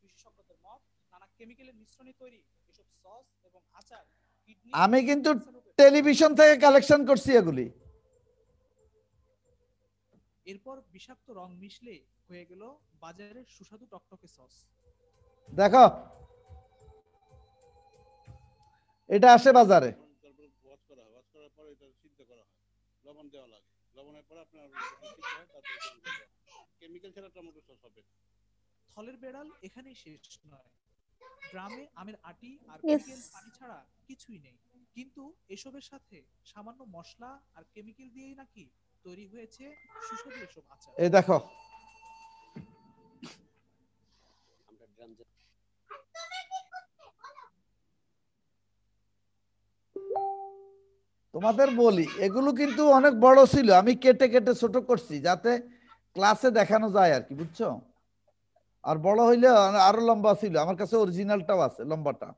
বিশেষজ্ঞদের মত, নানা কেমিক্যালের মিশ্রণে তৈরি এসব সস এবং আচার কিডনি, আমি কিন্তু টেলিভিশন থেকে কালেকশন করছি এগুলি। এরপর বিষাক্ত রং মিশলে হয়ে গেল বাজারের সুস্বাদু টকটকে সস। দেখো এটা আসে বাজারে। থলের বেড়াল এখানেই শেষ নয়। গ্রামে আমের আটি আর Yes. কেমিক্যাল পানি ছাড়া কিছুই নেই, কিন্তু এসবের সাথে সামান্য মশলা আর কেমিক্যাল দিয়েই নাকি তৈরি হয়েছে সুস্বাদু এসব আচার। এই দেখো তোমাদের বলি, এগুলো কিন্তু অনেক বড় ছিল, আমি কেটে কেটে ছোট করছি যাতে ক্লাসে দেখানো যায় আর কি, বুঝছো? আর বড় হইলে আরো লম্বা ছিল, আমার কাছে অরিজিনালটাও আছে লম্বাটা।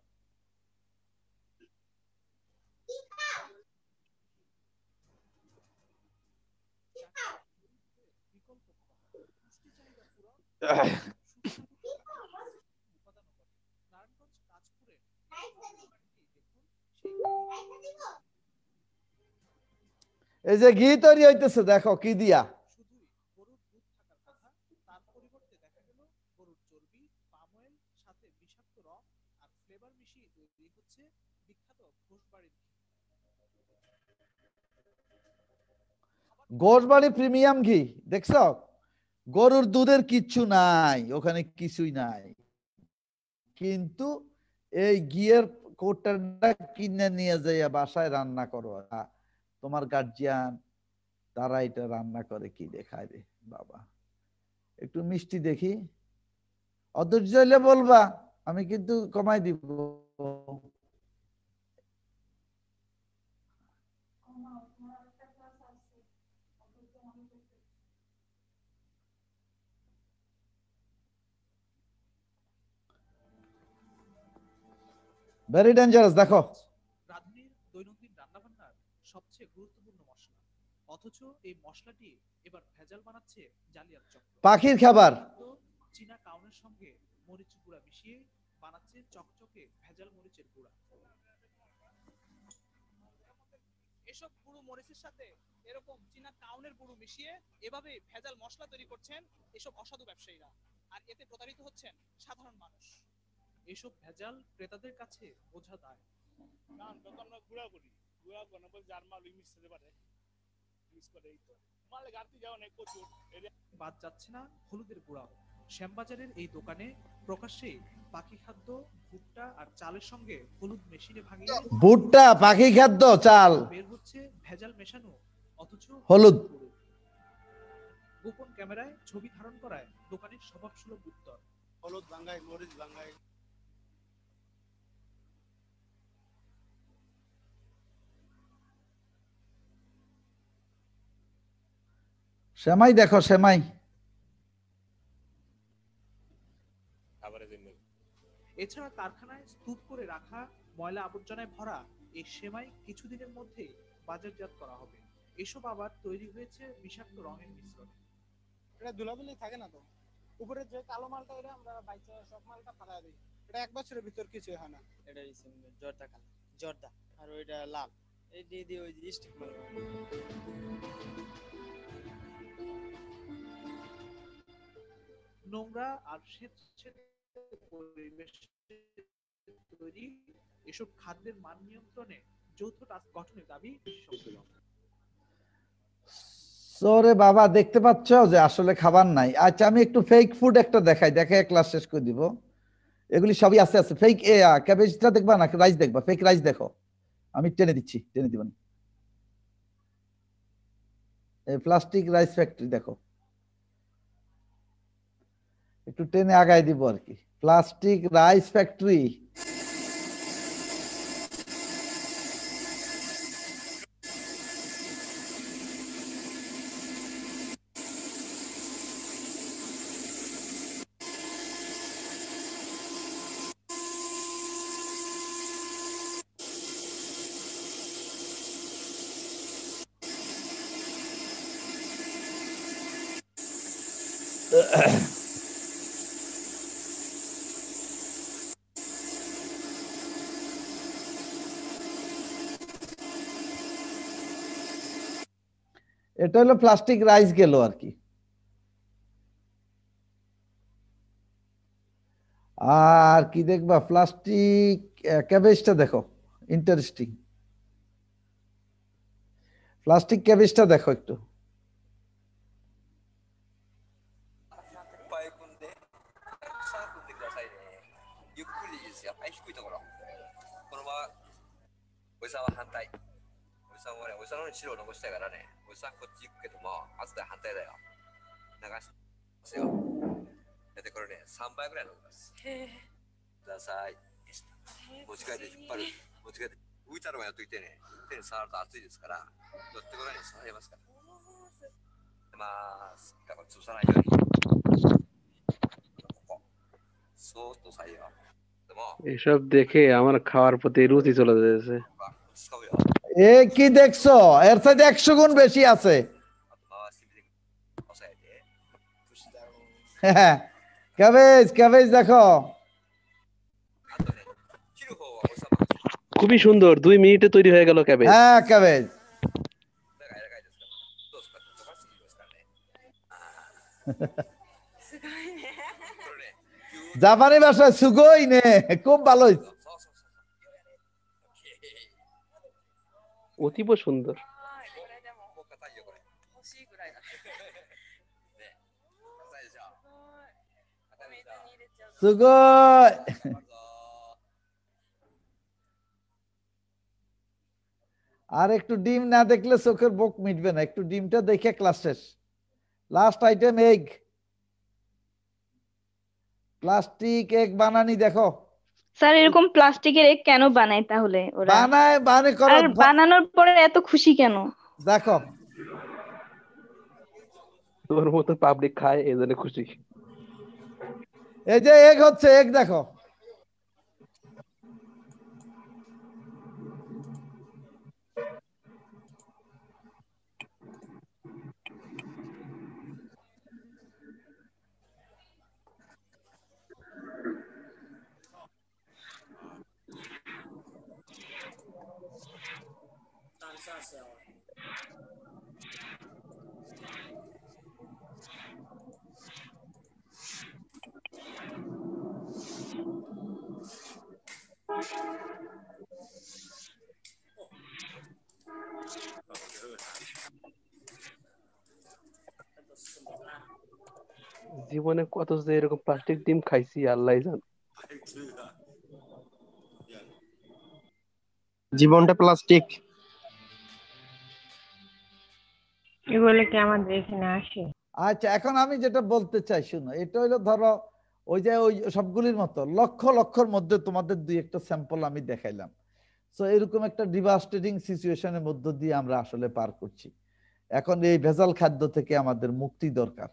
এই যে ঘি তৈরি হইতেছে দেখো কি দিয়া, শুধুই গরুর দুধ থাকার কথা, তার পরিবর্তে দেখা গেল গরুর চর্বি, পাম অয়েল, সাথে বিষাক্ত রং আর ফ্লেভার মিশিয়ে তৈরি হচ্ছে বিখ্যাত ঘোষবাড়ির ঘি। ঘোষবাড়ি প্রিমিয়াম ঘি দেখছো, গরুর দুধের কিচ্ছু নাই ওখানে, কিছুই নাই, কিন্তু এই ঘিয়ের কোটাটা কিনে নিয়ে যাইয়া বাসায় রান্না করো, তোমার গার্জিয়ান তারা এটা রান্না করে কি দেখায় রে বাবা। একটু মিষ্টি দেখি, অধৈর্য হইলে বলবা, আমি কিন্তু কমাই দিব। ভেরি ডেঞ্জারাস দেখো। রাঁধুনির দৈনন্দিন রান্নাবান্নার সবচেয়ে গুরুত্বপূর্ণ মশলা, অথচ এই মশলাটি এবার ভেজাল বানাচ্ছে জালিয়াত চক্র। পাখির খাবার, চীনা কাউনের সঙ্গে মরিচ গুঁড়া মিশিয়ে বানাচ্ছে চকচকে ভেজাল মরিচের গুঁড়া। এসব গুঁড়ো মরিচের সাথে এরকম চীনা কাউনের গুঁড়ো মিশিয়ে এভাবে ভেজাল মশলা তৈরি করছেন এসব অসাধু ব্যবসায়ীরা, আর এতে প্রতারিত হচ্ছেন সাধারণ মানুষ। এসব ভেজাল ক্রেতাদের কাছে বোঝা দায়। কারণ যত আমরা গুঁড়া করি, গুঁড়া করার পর যার মাল মিক্স হতে পারে, মিক্স করে এই তো মালে গাড়তি যাওয়া নেই প্রচুর, বাদ যাচ্ছে না হলুদের গুঁড়াও। শ্যামবাজারের এই দোকানে প্রকাশ্যে পাখি খাদ্য, ভুট্টা আর চালের সঙ্গে হলুদ মেশিনে ভাঙিয়ে ভুট্টা, পাখি খাদ্য, চাল, বের হচ্ছে ভেজাল মেশানো অথচ হলুদ। গোপন ক্যামেরায় ছবি ধারণ করায় দোকানের স্বভাবসুলভ উত্তর, হলুদ ভাঙায়, মরিচ ভাঙায়। সেমাই দেখো, সেমাই। এছাড়া কারখানায় স্তূপ করে রাখা ময়লা আবর্জনায় ভরা এই সেমাই কিছুদিনের মধ্যেই বাজারজাত করা হবে। এসব আবার তৈরি হয়েছে বিষাক্ত রঙের মিশ্রণে। এটা ধুলাবালি থাকে না তো, উপরে যে কালো মালটা এটা আমরা বাইচা সব মালটা ফালা দিই, এটা এক বছরের ভিতর কিছু হয় না। এটা জর্দা কালার, জর্দা, আর ওইটা লাল, এই দিয়ে দিয়ে ওই স্টিক মাল। নোংরা আর স্বেচ্ছাসেবী পরিবেশ তৈরি এসব খাদ্যের মান নিয়ন্ত্রণে যৌথ টাস্ক গঠনের দাবি বিশেষজ্ঞদের। সরে বাবা, দেখতে পাচ্ছ যে আসলে খাবার নাই। আচ্ছা আমি একটু ফেক ফুড একটা দেখাই, দেখে ক্লাস শেষ করে দিব। এগুলি সবই আছে আছে ফেক। ক্যাবেজটা দেখবা না রাইস দেখবা, ফেক রাইস দেখো, আমি টেনে দিচ্ছি, টেনে দিবেন। এই প্লাস্টিক রাইস ফ্যাক্টরি দেখো, একটু টেনে আগাই দিব আর কি। প্লাস্টিক রাইস ফ্যাক্টরি, এটা হলো প্লাস্টিক রাইস গেল আর কি। আর কি দেখবা, প্লাস্টিক ক্যাবেজটা দেখো, ইন্টারেস্টিং। প্লাস্টিক ক্যাবেজটা দেখো একটু। এসব দেখে আমার খাওয়ার প্রতি রুচি চলে যাচ্ছে। এ কি দেখছো, এর সাথে 100 গুণ বেশি আছে। হ্যাঁ, ক্যাবেজ ক্যাবেজ দেখো, খুবই সুন্দর, 2 মিনিটে তৈরি হয়ে গেল ক্যাবেজ। হ্যাঁ ক্যাবেজ। জাপানি ভাষায় সুগোই নে, খুব ভালো হয়েছে। অতীব সুন্দর। সুগোই। আর একটু ডিম না দেখলে চোখের বুক মিটবে না, একটু ডিমটা দেখে ক্লাস শেষ। Last item egg, plastic egg বানানি দেখো। স্যার এরকম প্লাস্টিকের এগ কেন বানায় তাহলে ওরা? বানায় বানে আর করো বানানোর পরে এত খুশি কেন? দেখো। তোর মতো পাবলিক খায় এজন্য খুশি। এই যে এগ হচ্ছে, এগ দেখো। জীবনে কত যে এরকম প্লাস্টিক ডিম খাইছি আল্লাহই জানে। জীবনটা প্লাস্টিক। এগুলো কি আমাদের এখানে আসে? আচ্ছা, এখন আমি যেটা বলতে চাই শুনো, এটা হলো ধরো ওই যে ওই সবগুলির মতো লক্ষ লক্ষর মধ্যে তোমাদের 2-1টা স্যাম্পল আমি দেখাইলাম। সো এরকম একটা ডিভাস্টেটিং সিচুয়েশনের মধ্য দিয়ে আমরা আসলে পার করছি। এখন এই ভেজাল খাদ্য থেকে আমাদের মুক্তি দরকার,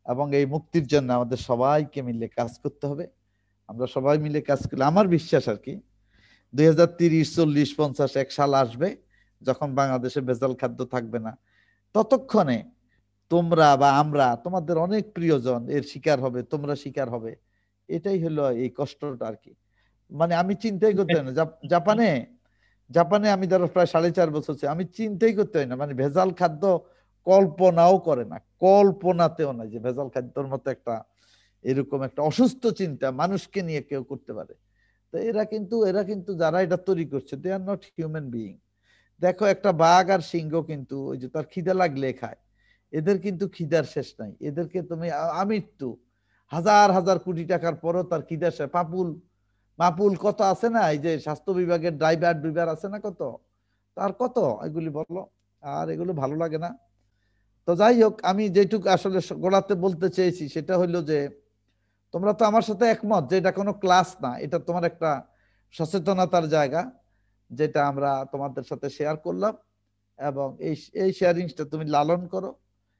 এবং এই মুক্তির জন্য আমাদের সবাইকে মিলে কাজ করতে হবে। আমরা সবাই মিলে কাজ করলে আমার বিশ্বাস আর কি 2030, 40, 50 এক সাল আসবে যখন বাংলাদেশে ভেজাল খাদ্য থাকবে না। ততক্ষণে তোমরা বা আমরা, তোমাদের অনেক প্রিয়জন এর শিকার হবে, তোমরা শিকার হবে। এটাই হলো এই কষ্টটা আর কি। মানে আমি চিন্তাই করতে হয় না, জাপানে আমি ধরো প্রায় 4.5 বছর ছিলাম, আমি চিন্তাই করতে হয় না, মানে ভেজাল খাদ্য কল্পনাও করে না, কল্পনাতেও না যে ভেজাল খাদ্যর মতো একটা এরকম একটা অসুস্থ চিন্তা মানুষকে নিয়ে কেউ করতে পারে। তো এরা কিন্তু যারা এটা তৈরি করছে, দে আর নট হিউম্যান বিইং। দেখো একটা বাঘ আর সিংহ কিন্তু ওই যে তার খিদে লাগলে খায়, এদের কিন্তু খিদার শেষ নাই। এদেরকে তুমি আমৃত্যু হাজার হাজার কোটি টাকার পরও তার খিদার শেষ। মাপুল কত আছে না, এই যে স্বাস্থ্য বিভাগের ড্রাইভার আছে না কত, তার কত এগুলি বলো, আর এগুলো ভালো লাগে না। তো যাই হোক, আমি যেটুকু আসলে গোড়াতে বলতে চেয়েছি সেটা হলো যে তোমরা তো আমার সাথে একমত যে এটা কোনো ক্লাস না, এটা তোমার একটা সচেতনতার জায়গা, যেটা আমরা তোমাদের সাথে শেয়ার করলাম, এবং এই শেয়ারিংটা তুমি লালন করো।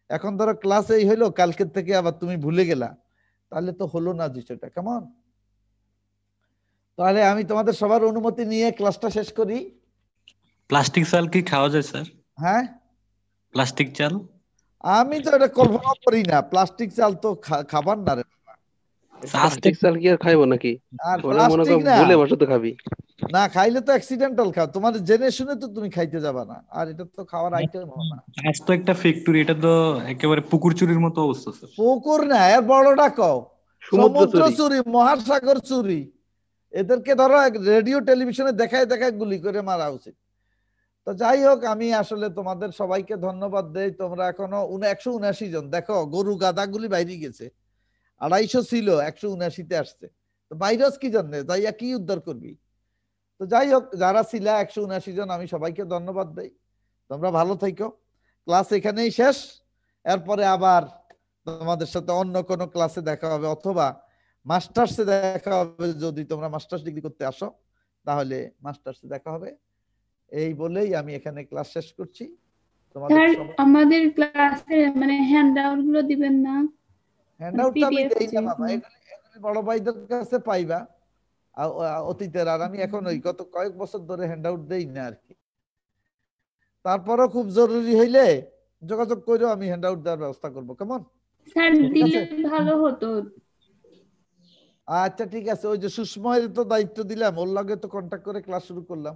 এখন ধরো ক্লাস এই হইলো, কালকের থেকে আবার তুমি ভুলে গেলা, তাহলে তো হলো না বিষয়টা। কেমন? তাহলে আমি তোমাদের সবার অনুমতি নিয়ে ক্লাসটা শেষ করি। প্লাস্টিক চাল কি খাওয়া যায় স্যার? হ্যাঁ, প্লাস্টিক চাল আমি তো এটা কল্পনা করি না, প্লাস্টিক চাল তো খাবার না রে। প্লাস্টিক চাল কি আর খাইবো নাকি? আর ওরা মনে প্লাস্টিক কর না, ভুলে বসে তো খাবি না খাইলে তো অ্যাক্সিডেন্টাল খাও, তোমার জেনে শুনে তো তুমি খাইতে যাবা না, আর এটা তো খাওয়ার আইটেম না। আজ তো একটা ফ্যাক্টরি, এটা তো একেবারে পুকুর চুরির মতো অবস্থা স্যার। পুকুর না, এর বড়টা কও সমুদ্র চুরি, মহাসাগর চুরি। এদেরকে ধরো রেডিও টেলিভিশনে দেখায় দেখায় গুলি করে মারা উচিত। তো যাই হোক, আমি আসলে তোমাদের সবাইকে ধন্যবাদ দেই। তোমরা এখনো 179 জন, দেখো গরু গাদাগুলি বাইরে গেছে, 250 ছিল 179-তে আসছে। তো ভাইরাস কি জানে, যাইয়া কি উদ্ধার করবি? তো যাই হোক, যারা ছিল 179 জন, আমি সবাইকে ধন্যবাদ দেই। তোমরা ভালো থেকো। ক্লাস এখানেই শেষ, এরপরে আবার তোমাদের সাথে অন্য কোনো ক্লাসে দেখা হবে, অথবা মাস্টার্সে দেখা হবে। যদি তোমরা মাস্টার্স ডিগ্রি করতে আসো তাহলে মাস্টার্সে দেখা হবে। এই বলেই আমি এখানে ক্লাস শেষ করছি। স্যার আমাদের ক্লাসে মানে হ্যান্ডআউট গুলো দিবেন না? হ্যান্ডআউটটা আমি দেই না বাবা, তুমি বড় ভাইদের কাছে পাইবা অতীতের, আর আমি এখন ওই গত কয়েক বছর ধরে হ্যান্ড আউট দেই না আর কি। তারপরও খুব জরুরি হইলে যোগাযোগ করে আমি হ্যান্ড আউট দেওয়ার ব্যবস্থা করবো, কেমন? স্যার দিলে ভালো হতো। আচ্ছা ঠিক আছে, ওই যে সুষময়ের তো দায়িত্ব দিলাম, ওর লগে তো কন্ট্যাক্ট করে ক্লাস শুরু করলাম।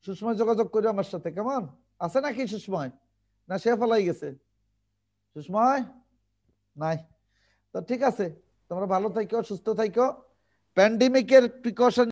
সুষময় যোগাযোগ করে আমার সাথে, কেমন? আছে নাকি সুষময়, না সে ফলাই গেছে? সুষময় নাই তো ঠিক আছে, তোমরা ভালো থাইকো, সুস্থ থাইকো। প্যান্ডেমিকের প্রিকশন